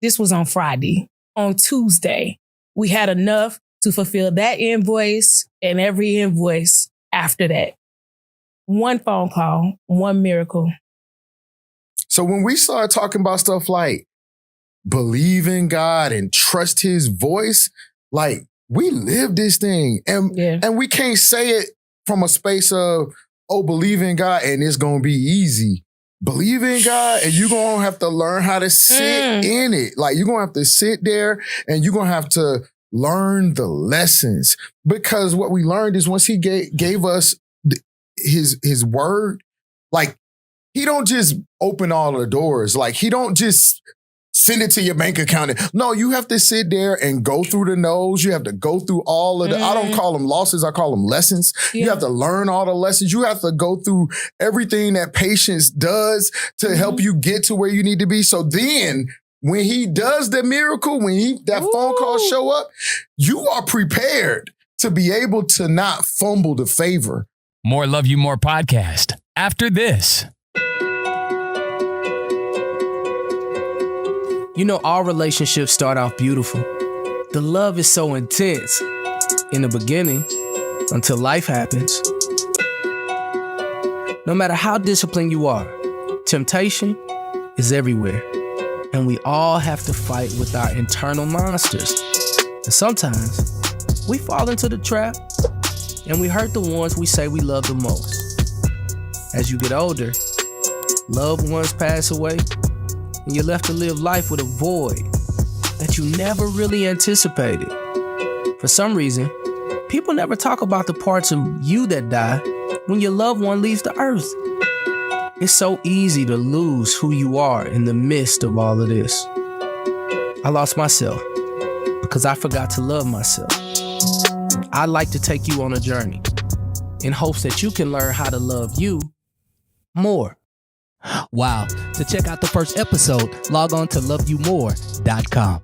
This was on Friday. On Tuesday, we had enough to fulfill that invoice and every invoice after that. One phone call, one miracle. So when we started talking about stuff like believe in God and trust his voice, like we live this thing. And we can't say it from a space of, believe in God and it's going to be easy. Believe in God and you're going to have to learn how to sit in it. Like you're going to have to sit there and you're going to have to learn the lessons, because what we learned is once he gave us his word, like he don't just open all the doors. Like he don't just send it to your bank account. No, you have to sit there and go through the no's. You have to go through all of the, I don't call them losses, I call them lessons. Yeah. You have to learn all the lessons. You have to go through everything that patience does to help you get to where you need to be. So then when he does the miracle, when that phone call show up, you are prepared to be able to not fumble the favor. More Love You More podcast. after this. You know, all relationships start off beautiful. The love is so intense in the beginning until life happens. No matter how disciplined you are, temptation is everywhere. And we all have to fight with our internal monsters. And sometimes we fall into the trap and we hurt the ones we say we love the most. As you get older, loved ones pass away and you're left to live life with a void that you never really anticipated. For some reason, people never talk about the parts of you that die when your loved one leaves the earth. It's so easy to lose who you are in the midst of all of this. I lost myself because I forgot to love myself. I'd like to take you on a journey in hopes that you can learn how to love you more. Wow. To check out the first episode, log on to loveyoumore.com.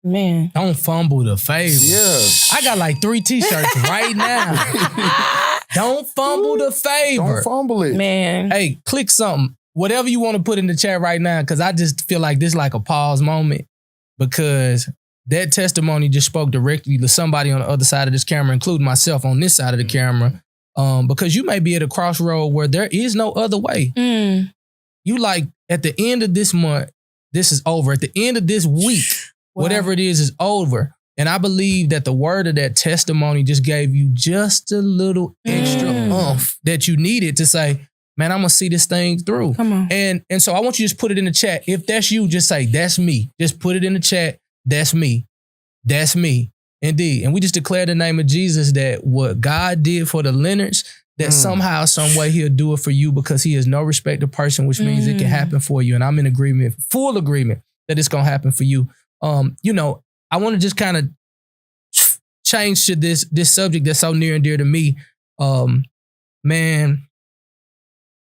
Man. Don't fumble the favor. Yeah. I got like 3 t-shirts right now. Don't fumble the favor. Don't fumble it. Man. Hey, click something. Whatever you want to put in the chat right now, because I just feel like this is like a pause moment, because that testimony just spoke directly to somebody on the other side of this camera, including myself on this side of the camera. Because you may be at a crossroad where there is no other way. You like, at the end of this month, this is over. At the end of this week, whatever it is over. And I believe that the word of that testimony just gave you just a little extra oomph that you needed to say, man, I'm going to see this thing through. Come on. And so I want you to just put it in the chat. If that's you, just say, that's me. Just put it in the chat. That's me. That's me. Indeed. And we just declare the name of Jesus that what God did for the Leonards, that somehow, some way he'll do it for you, because he is no respecter person, which means it can happen for you. And I'm in agreement, full agreement that it's going to happen for you. You know, I want to just kind of change to this subject that's so near and dear to me. Man,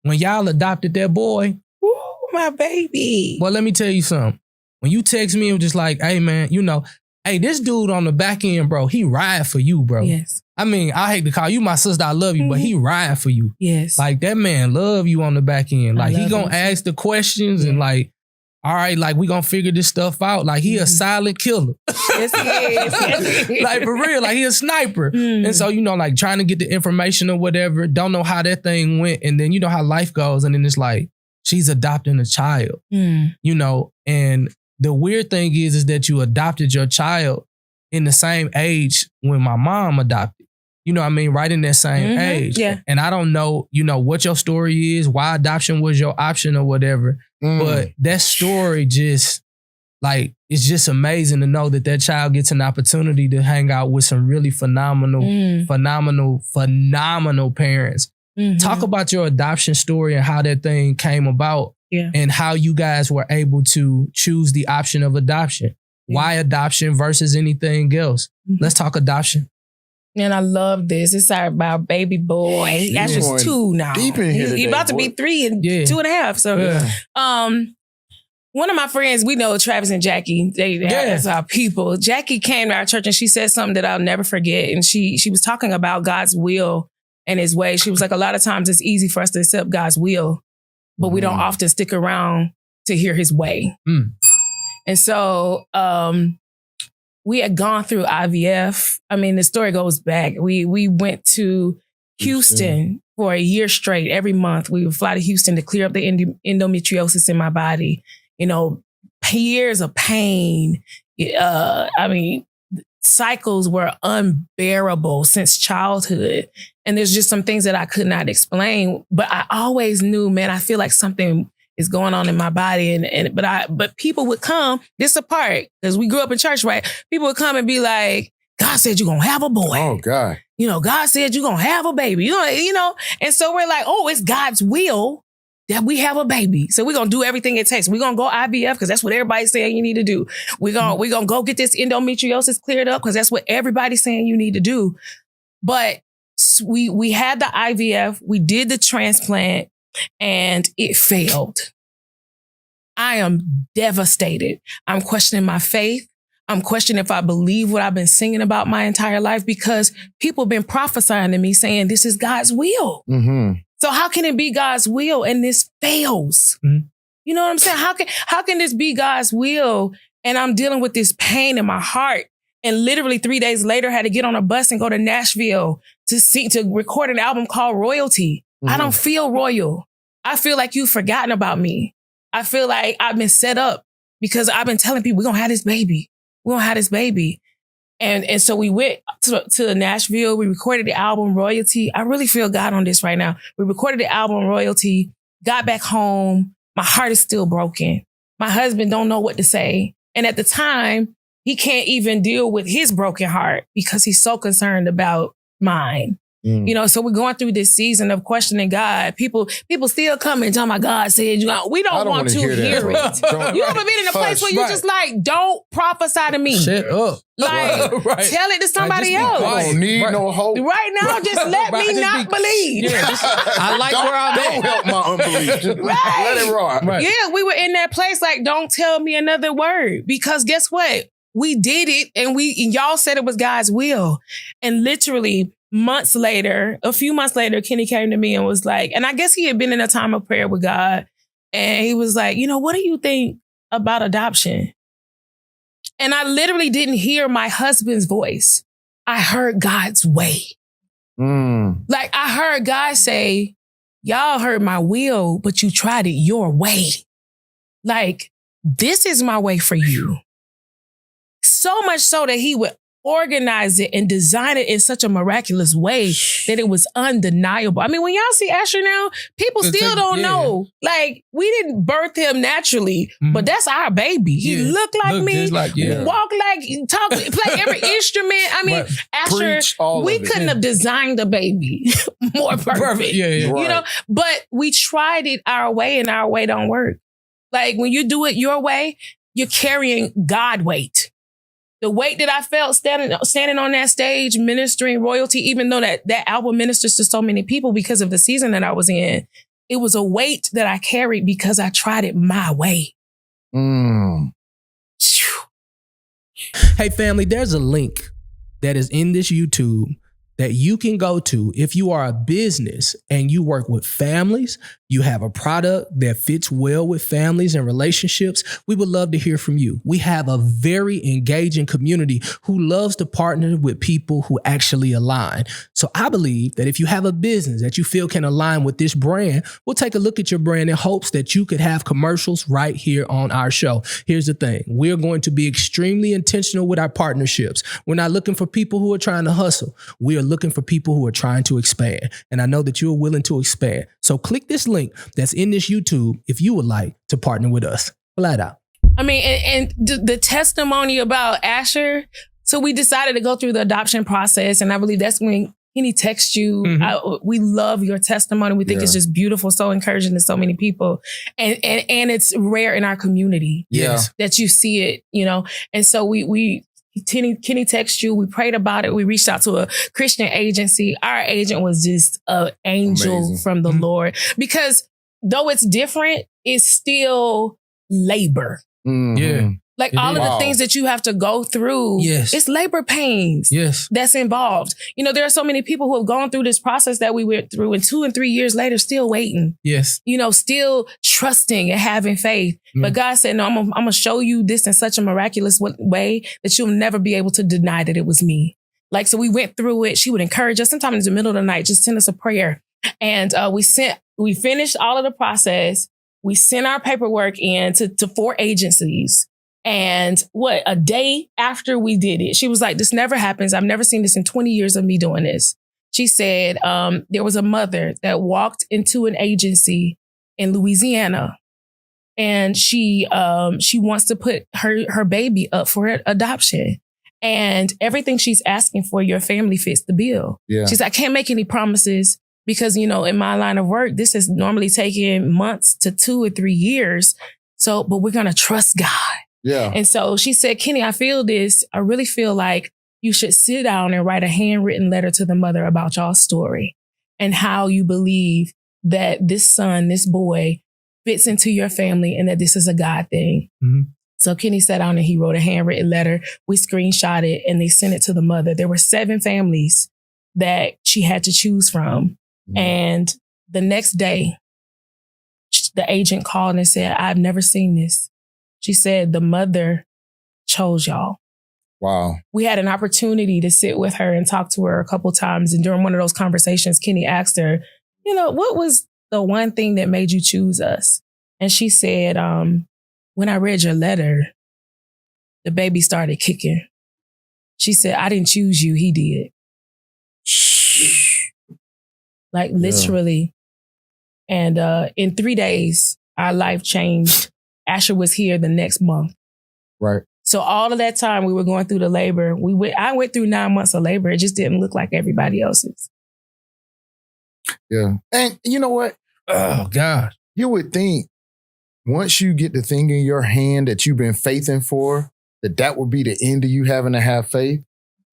when y'all adopted that boy, Ooh, my baby. well, let me tell you something. When you text me, it was just like, hey, man, you know, hey, this dude on the back end, bro, he ride for you, bro. Yes. I mean, I hate to call you my sister, I love you, but he ride for you. Yes. Like, that man love you on the back end. Like, he love gonna him. ask the questions and like, all right, like, we gonna figure this stuff out. Like, he a silent killer. Yes, he is. Yes, he is. Like, for real, like, he a sniper. And so, you know, like, trying to get the information or whatever, don't know how that thing went. And then you know how life goes. And then it's like, she's adopting a child, you know. And the weird thing is that you adopted your child in the same age when my mom adopted. You know what I mean? Right in that same age. Yeah. And I don't know, you know, what your story is, why adoption was your option or whatever. But that story just, like, it's just amazing to know that that child gets an opportunity to hang out with some really phenomenal parents. Talk about your adoption story and how that thing came about, and how you guys were able to choose the option of adoption. Why adoption versus anything else? Let's talk adoption. And I love this. It's our baby boy. That's just 2 now. Deep in here He's about to be 3 and 2.5. So, one of my friends, we know Travis and Jackie. That's our people. Jackie came to our church and she said something that I'll never forget. And she was talking about God's will and his way. She was like, a lot of times it's easy for us to accept God's will, but we don't often stick around to hear his way. And so, we had gone through IVF. I mean, the story goes back. We went to Houston for a year straight. Every month we would fly to Houston to clear up the endometriosis in my body. You know, years of pain. I mean, cycles were unbearable since childhood. And there's just some things that I could not explain. But I always knew, man, I feel like something is going on in my body. But people would come, this apart, because we grew up in church, right? People would come and be like, God said you're going to have a boy. Oh, God. You know, God said you're going to have a baby. You know, and so we're like, oh, it's God's will that we have a baby. So we're going to do everything it takes. We're going to go IVF because that's what everybody's saying you need to do. We're going to go get this endometriosis cleared up because that's what everybody's saying you need to do. But we had the IVF, we did the transplant, and it failed. I am devastated. I'm questioning my faith. I'm questioning if I believe what I've been singing about my entire life, because people have been prophesying to me saying this is God's will So how can it be God's will and this fails? Mm-hmm. You know what I'm saying? How can this be God's will and I'm dealing with this pain in my heart? And literally 3 days later, had to get on a bus and go to Nashville to record an album called Royalty. I don't feel royal. I feel like you've forgotten about me. I feel like I've been set up because I've been telling people we're gonna have this baby. We're gonna have this baby. And so we went to Nashville. We recorded the album Royalty. I really feel God on this right now. We recorded the album Royalty, got back home. My heart is still broken. My husband don't know what to say. And at the time, he can't even deal with his broken heart because he's so concerned about mine. You know, so we're going through this season of questioning God. People still come and tell my God said, we don't want to hear it. You ever been in a place where you just like, don't prophesy to me. Shut up. Like, tell it to somebody else. I don't need no hope. Right now, just let me not believe. I like where I'm at. Don't help my unbelief. Just let it rock. Right. Yeah, we were in that place like, don't tell me another word. Because guess what? We did it and y'all said it was God's will. And literally, a few months later, Kenny came to me and was like, and I guess he had been in a time of prayer with God. And he was like, what do you think about adoption? And I literally didn't hear my husband's voice. I heard God's way. Like I heard God say, y'all heard my will, but you tried it your way. Like, this is my way for you. So much so that he would organize it and design it in such a miraculous way that it was undeniable. I mean, when y'all see Asher now, people still don't know. Like, we didn't birth him naturally, but that's our baby. He looked like me, walk like, talk, play every instrument. I mean, Asher, we couldn't have designed a baby more perfect. You know, but we tried it our way and our way don't work. Like, when you do it your way, you're carrying God weight. The weight that I felt standing on that stage, ministering Royalty, even though that album ministers to so many people because of the season that I was in, it was a weight that I carried because I tried it my way. Hey, family, there's a link that is in this YouTube that you can go to if you are a business and you work with families, you have a product that fits well with families and relationships. We would love to hear from you. We have a very engaging community who loves to partner with people who actually align. So I believe that if you have a business that you feel can align with this brand, we'll take a look at your brand in hopes that you could have commercials right here on our show. Here's the thing. We're going to be extremely intentional with our partnerships. We're not looking for people who are trying to hustle. We are looking for people who are trying to expand. And I know that you're willing to expand. So click this link that's in this YouTube if you would like to partner with us. Flat out. I mean, and the testimony about Asher. So we decided to go through the adoption process. And I believe that's when Kenny texts you. We love your testimony. We think it's just beautiful, so encouraging to so many people. And it's rare in our community that you see it, you know. And so Kenny texted you. We prayed about it. We reached out to a Christian agency. Our agent was just an angel from the Lord, because though it's different, it's still labor. Like all of the things that you have to go through, it's labor pains that's involved. You know, there are so many people who have gone through this process that we went through, and 2 and 3 years later, still waiting. You know, still trusting and having faith. But God said, no, I'm going to show you this in such a miraculous way that you'll never be able to deny that it was me. Like, so we went through it. She would encourage us sometimes in the middle of the night, just send us a prayer. And we finished all of the process. We sent our paperwork in to 4 agencies. And a day after we did it, she was like, this never happens. I've never seen this in 20 years of me doing this. She said, there was a mother that walked into an agency in Louisiana, and she wants to put her baby up for adoption. And everything she's asking for, your family fits the bill. She's like, I can't make any promises because, you know, in my line of work, this is normally taking months to 2 or 3 years. So, but we're going to trust God. And so she said, Kenny, I feel this. I really feel like you should sit down and write a handwritten letter to the mother about y'all's story and how you believe that this son, this boy fits into your family and that this is a God thing. So Kenny sat down and he wrote a handwritten letter. We screenshot it and they sent it to the mother. There were 7 families that she had to choose from. And The next day, the agent called and said, I've never seen this. She said, the mother chose y'all. Wow. We had an opportunity to sit with her and talk to her a couple times. And during one of those conversations, Kenny asked her, what was the one thing that made you choose us? And she said, when I read your letter, the baby started kicking. She said, I didn't choose you, he did. Like literally. And in 3 days, our life changed. Asher was here the next month. Right. So all of that time we were going through the labor, I went through 9 months of labor. It just didn't look like everybody else's. Yeah. And you know what? Oh, God. You would think once you get the thing in your hand that you've been faithing for, that would be the end of you having to have faith.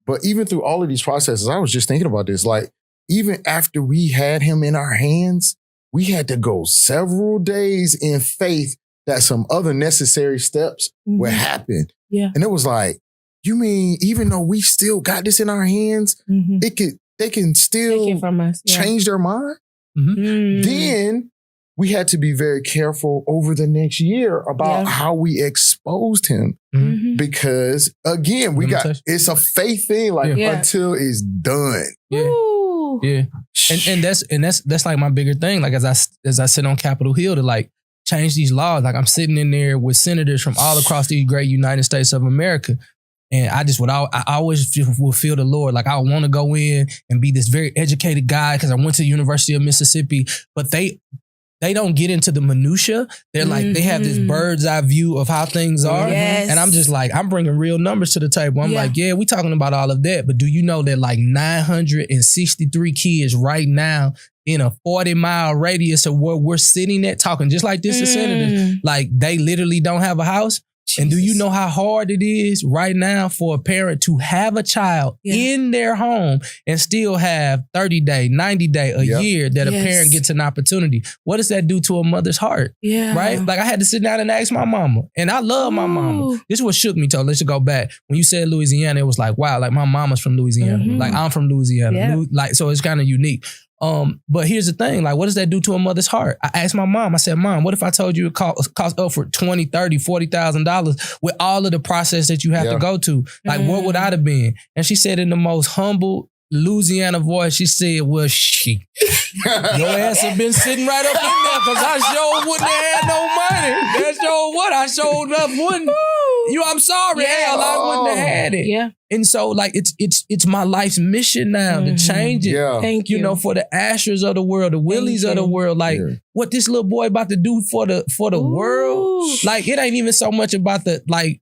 But even through all of these processes, I was just thinking about this. Like, even after we had him in our hands, we had to go several days in faith that some other necessary steps would happen. Yeah. And it was like, you mean even though we still got this in our hands, they can still Take it from us. Yeah. change their mind? Then we had to be very careful over the next year about how we exposed him. Because again, it's a faith thing, like until it's done. Yeah. And that's like my bigger thing. Like as I sit on Capitol Hill to like change these laws, like I'm sitting in there with senators from all across the great United States of America. And I always will feel the Lord. Like I want to go in and be this very educated guy because I went to the University of Mississippi, but they don't get into the minutia. They're like, they have this bird's eye view of how things are. Yes. And I'm just like, I'm bringing real numbers to the table. I'm like, we talking about all of that. But do you know that like 963 kids right now in a 40-mile radius of where we're sitting at talking just like this to senators, like they literally don't have a house? Jesus. And do you know how hard it is right now for a parent to have a child in their home and still have 30-day, 90-day, a year that a parent gets an opportunity? What does that do to a mother's heart? Yeah. Right? Like I had to sit down and ask my mama. And I love my mama. This is what shook me, though. Let's just go back. When you said Louisiana, it was like, wow, like my mama's from Louisiana. Like I'm from Louisiana. Like, so it's kind of unique. But here's the thing, like, what does that do to a mother's heart? I asked my mom, I said, Mom, what if I told you it cost up for $20,000, $30,000, $40,000 with all of the process that you have to go to? Like, what would I have been? And she said in the most humble Louisiana voice, she said, well, shit, your ass have been sitting right up in there because I sure wouldn't have had no money. That's sure what I showed up wouldn't. I'm sorry, hell, I wouldn't have had it. Yeah. And so, like, it's my life's mission now to change it. Yeah. Thank you. You know, for the Ashers of the world, the Willies of the world, like what this little boy about to do for the world. Like, it ain't even so much about the like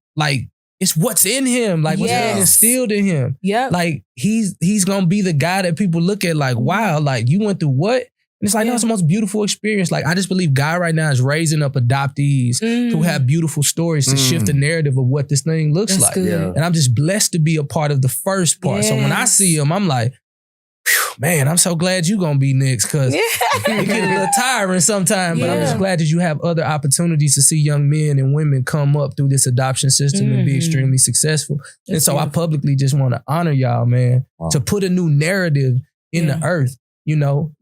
it's what's in him, like what's being instilled in him. Yeah. Like he's gonna be the guy that people look at like, wow, like you went through what? And it's like, no, it's the most beautiful experience. Like, I just believe God right now is raising up adoptees who have beautiful stories to shift the narrative of what this thing looks like. Yeah. And I'm just blessed to be a part of the first part. So when I see him, I'm like, man, I'm so glad you're going to be next because it get a little tiring sometimes, but I'm just glad that you have other opportunities to see young men and women come up through this adoption system and be extremely successful. And so I publicly just want to honor y'all, man, to put a new narrative in the earth, you know,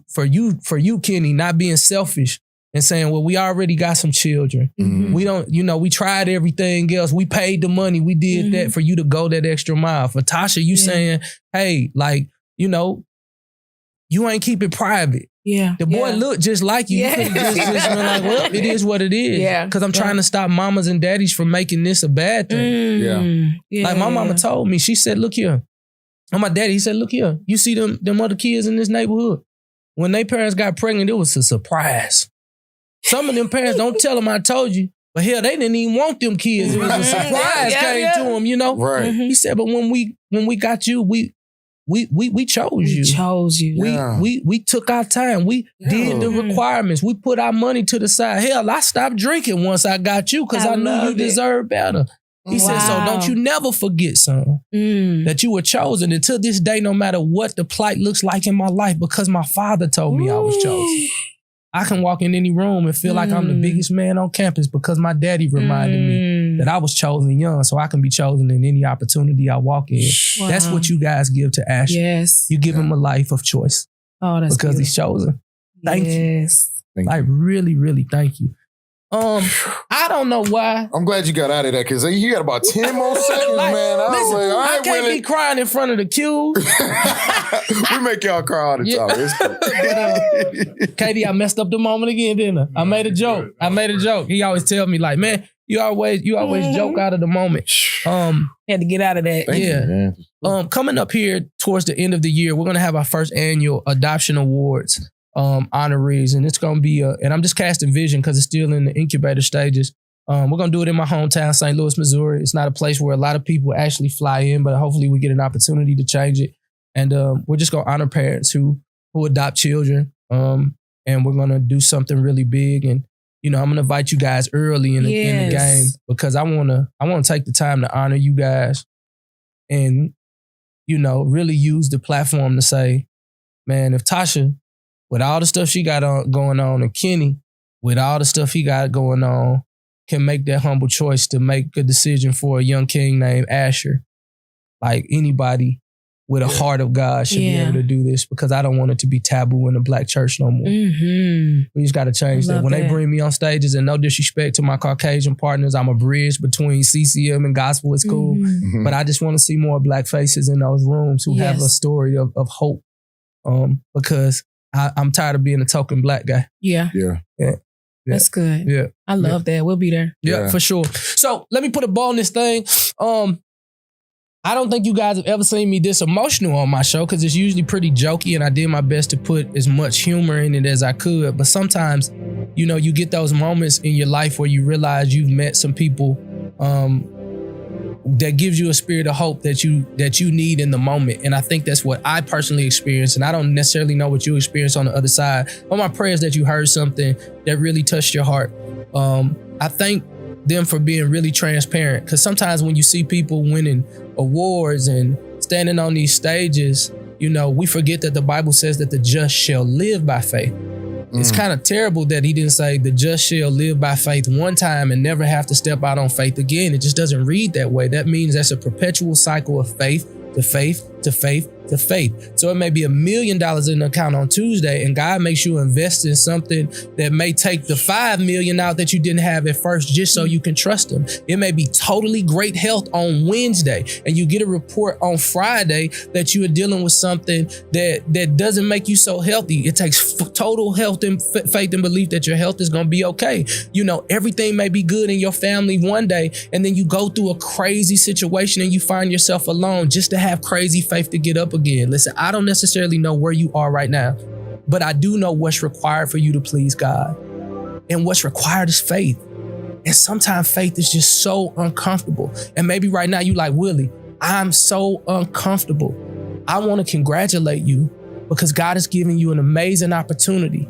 for you, Kenny, not being selfish and saying, well, we already got some children. We don't, you know, we tried everything else. We paid the money. We did that for you to go that extra mile. For Tasha, you saying, hey, like, you know, you ain't keep it private. Yeah. The boy looked just like you. You could have just been like, well, it is what it is. Yeah. Because I'm trying to stop mamas and daddies from making this a bad thing. Like my mama told me, she said, look here. And my daddy, he said, look here. You see them other kids in this neighborhood? When their parents got pregnant, it was a surprise. Some of them parents don't tell them I told you, but hell, they didn't even want them kids. It was a surprise came to them, you know? Right. He said, but when we got you, we chose you. We chose you. We took our time. We did the requirements. We put our money to the side. Hell, I stopped drinking once I got you because I knew you deserved better. He said, so don't you never forget, son, that you were chosen. And to this day, no matter what the plight looks like in my life, because my father told me I was chosen. I can walk in any room and feel like I'm the biggest man on campus because my daddy reminded me that I was chosen young, so I can be chosen in any opportunity I walk in. Wow. That's what you guys give to Asher. Yes. You give him a life of choice. Oh, that's because beautiful. He's chosen. Thank you. Like, really, really thank you. I don't know why. I'm glad you got out of that because you got about 10 more seconds, Like, man. I was listen, like, all I right, can't Willie. be crying in front of the queue. We make y'all cry all the Yeah. time. It's cool. Katie, I messed up the moment again, didn't I? I made a joke. He always tell me like, man, you always joke out of the moment. Had to get out of that. Thank Yeah. you, man. Coming up here towards the end of the year, we're gonna have our first annual Adoption Awards honorees, and it's gonna be and I'm just casting vision because it's still in the incubator stages. We're gonna do it in my hometown, St. Louis, Missouri. It's not a place where a lot of people actually fly in, but hopefully we get an opportunity to change it. And we're just gonna honor parents who adopt children. And we're gonna do something really big. And I'm gonna invite you guys early in the game because I wanna take the time to honor you guys and really use the platform to say, man, if Tasha, with all the stuff she got going on, and Kenny, with all the stuff he got going on, can make that humble choice to make a decision for a young king named Asher, like anybody with a heart of God should be able to do this because I don't want it to be taboo in the Black church no more. Mm-hmm. We just got to change that. When they bring me on stages, and no disrespect to my Caucasian partners, I'm a bridge between CCM and gospel. It's cool. Mm-hmm. But I just want to see more Black faces in those rooms who have a story of hope because I'm tired of being a token Black guy. Yeah. That's good. Yeah. I love that. We'll be there. Yeah, for sure. So let me put a ball in this thing. I don't think you guys have ever seen me this emotional on my show because it's usually pretty jokey and I did my best to put as much humor in it as I could. But sometimes, you get those moments in your life where you realize you've met some people that gives you a spirit of hope that you need in the moment. And I think that's what I personally experienced. And I don't necessarily know what you experienced on the other side. But my prayer is that you heard something that really touched your heart. I thank them for being really transparent because sometimes when you see people winning awards and standing on these stages, we forget that the Bible says that the just shall live by faith. It's kind of terrible that he didn't say the just shall live by faith one time and never have to step out on faith again. It just doesn't read that way. That means that's a perpetual cycle of faith to faith to faith to faith. So it may be $1 million in the account on Tuesday and God makes you invest in something that may take the $5 million out that you didn't have at first just so you can trust him. It may be totally great health on Wednesday and you get a report on Friday that you are dealing with something that doesn't make you so healthy. It takes total health and faith and belief that your health is going to be okay. Everything may be good in your family one day and then you go through a crazy situation and you find yourself alone just to have crazy faith to get up again. Listen, I don't necessarily know where you are right now, but I do know what's required for you to please God. And what's required is faith. And sometimes faith is just so uncomfortable. And maybe right now you like, Willie, I'm so uncomfortable. I want to congratulate you because God is giving you an amazing opportunity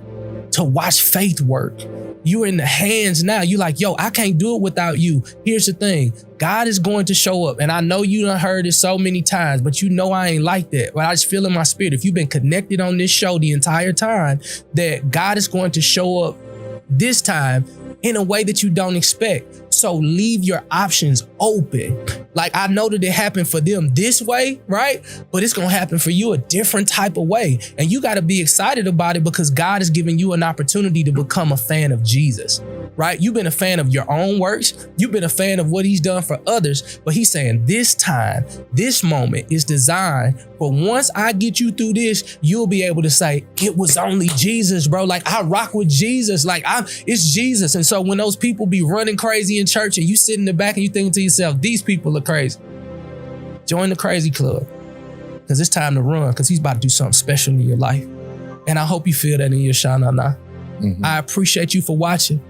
to watch faith work. You're in the hands now. You're like, yo, I can't do it without you. Here's the thing. God is going to show up. And I know you done heard it so many times, but I ain't like that. But I just feel in my spirit, if you've been connected on this show the entire time, that God is going to show up this time in a way that you don't expect. So leave your options open. Like, I know that it happened for them this way, right? But it's going to happen for you a different type of way. And you got to be excited about it because God is giving you an opportunity to become a fan of Jesus, right? You've been a fan of your own works. You've been a fan of what he's done for others. But he's saying this time, this moment is designed for once I get you through this, you'll be able to say, it was only Jesus, bro. Like, I rock with Jesus. Like, it's Jesus. And so when those people be running crazy in church and you sit in the back and you thinking to yourself, these people are crazy. Join the crazy club because it's time to run because he's about to do something special in your life. And I hope you feel that in your shana now. Mm-hmm. I appreciate you for watching.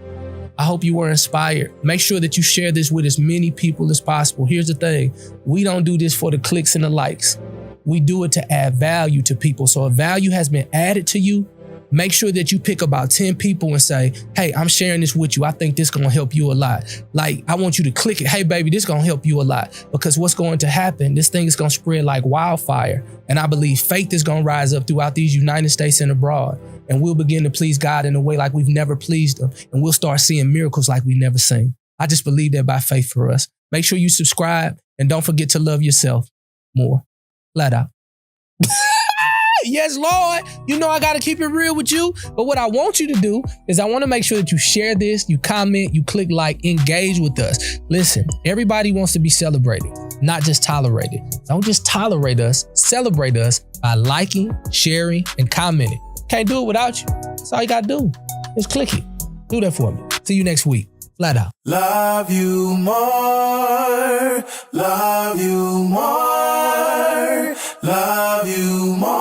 I hope you were inspired. Make sure that you share this with as many people as possible. Here's the thing. We don't do this for the clicks and the likes. We do it to add value to people. So if value has been added to you, make sure that you pick about 10 people and say, hey, I'm sharing this with you. I think this gonna help you a lot. Like, I want you to click it. Hey, baby, this gonna help you a lot. Because what's going to happen, this thing is gonna spread like wildfire. And I believe faith is gonna rise up throughout these United States and abroad. And we'll begin to please God in a way like we've never pleased him. And we'll start seeing miracles like we've never seen. I just believe that by faith for us. Make sure you subscribe and don't forget to love yourself more. Flat out. Yes, Lord. You know I got to keep it real with you. But what I want you to do is I want to make sure that you share this, you comment, you click like, engage with us. Listen, everybody wants to be celebrated, not just tolerated. Don't just tolerate us, celebrate us by liking, sharing, and commenting. Can't do it without you. That's all you got to do. Just click it. Do that for me. See you next week. Flat out. Love you more, love you more, love you more.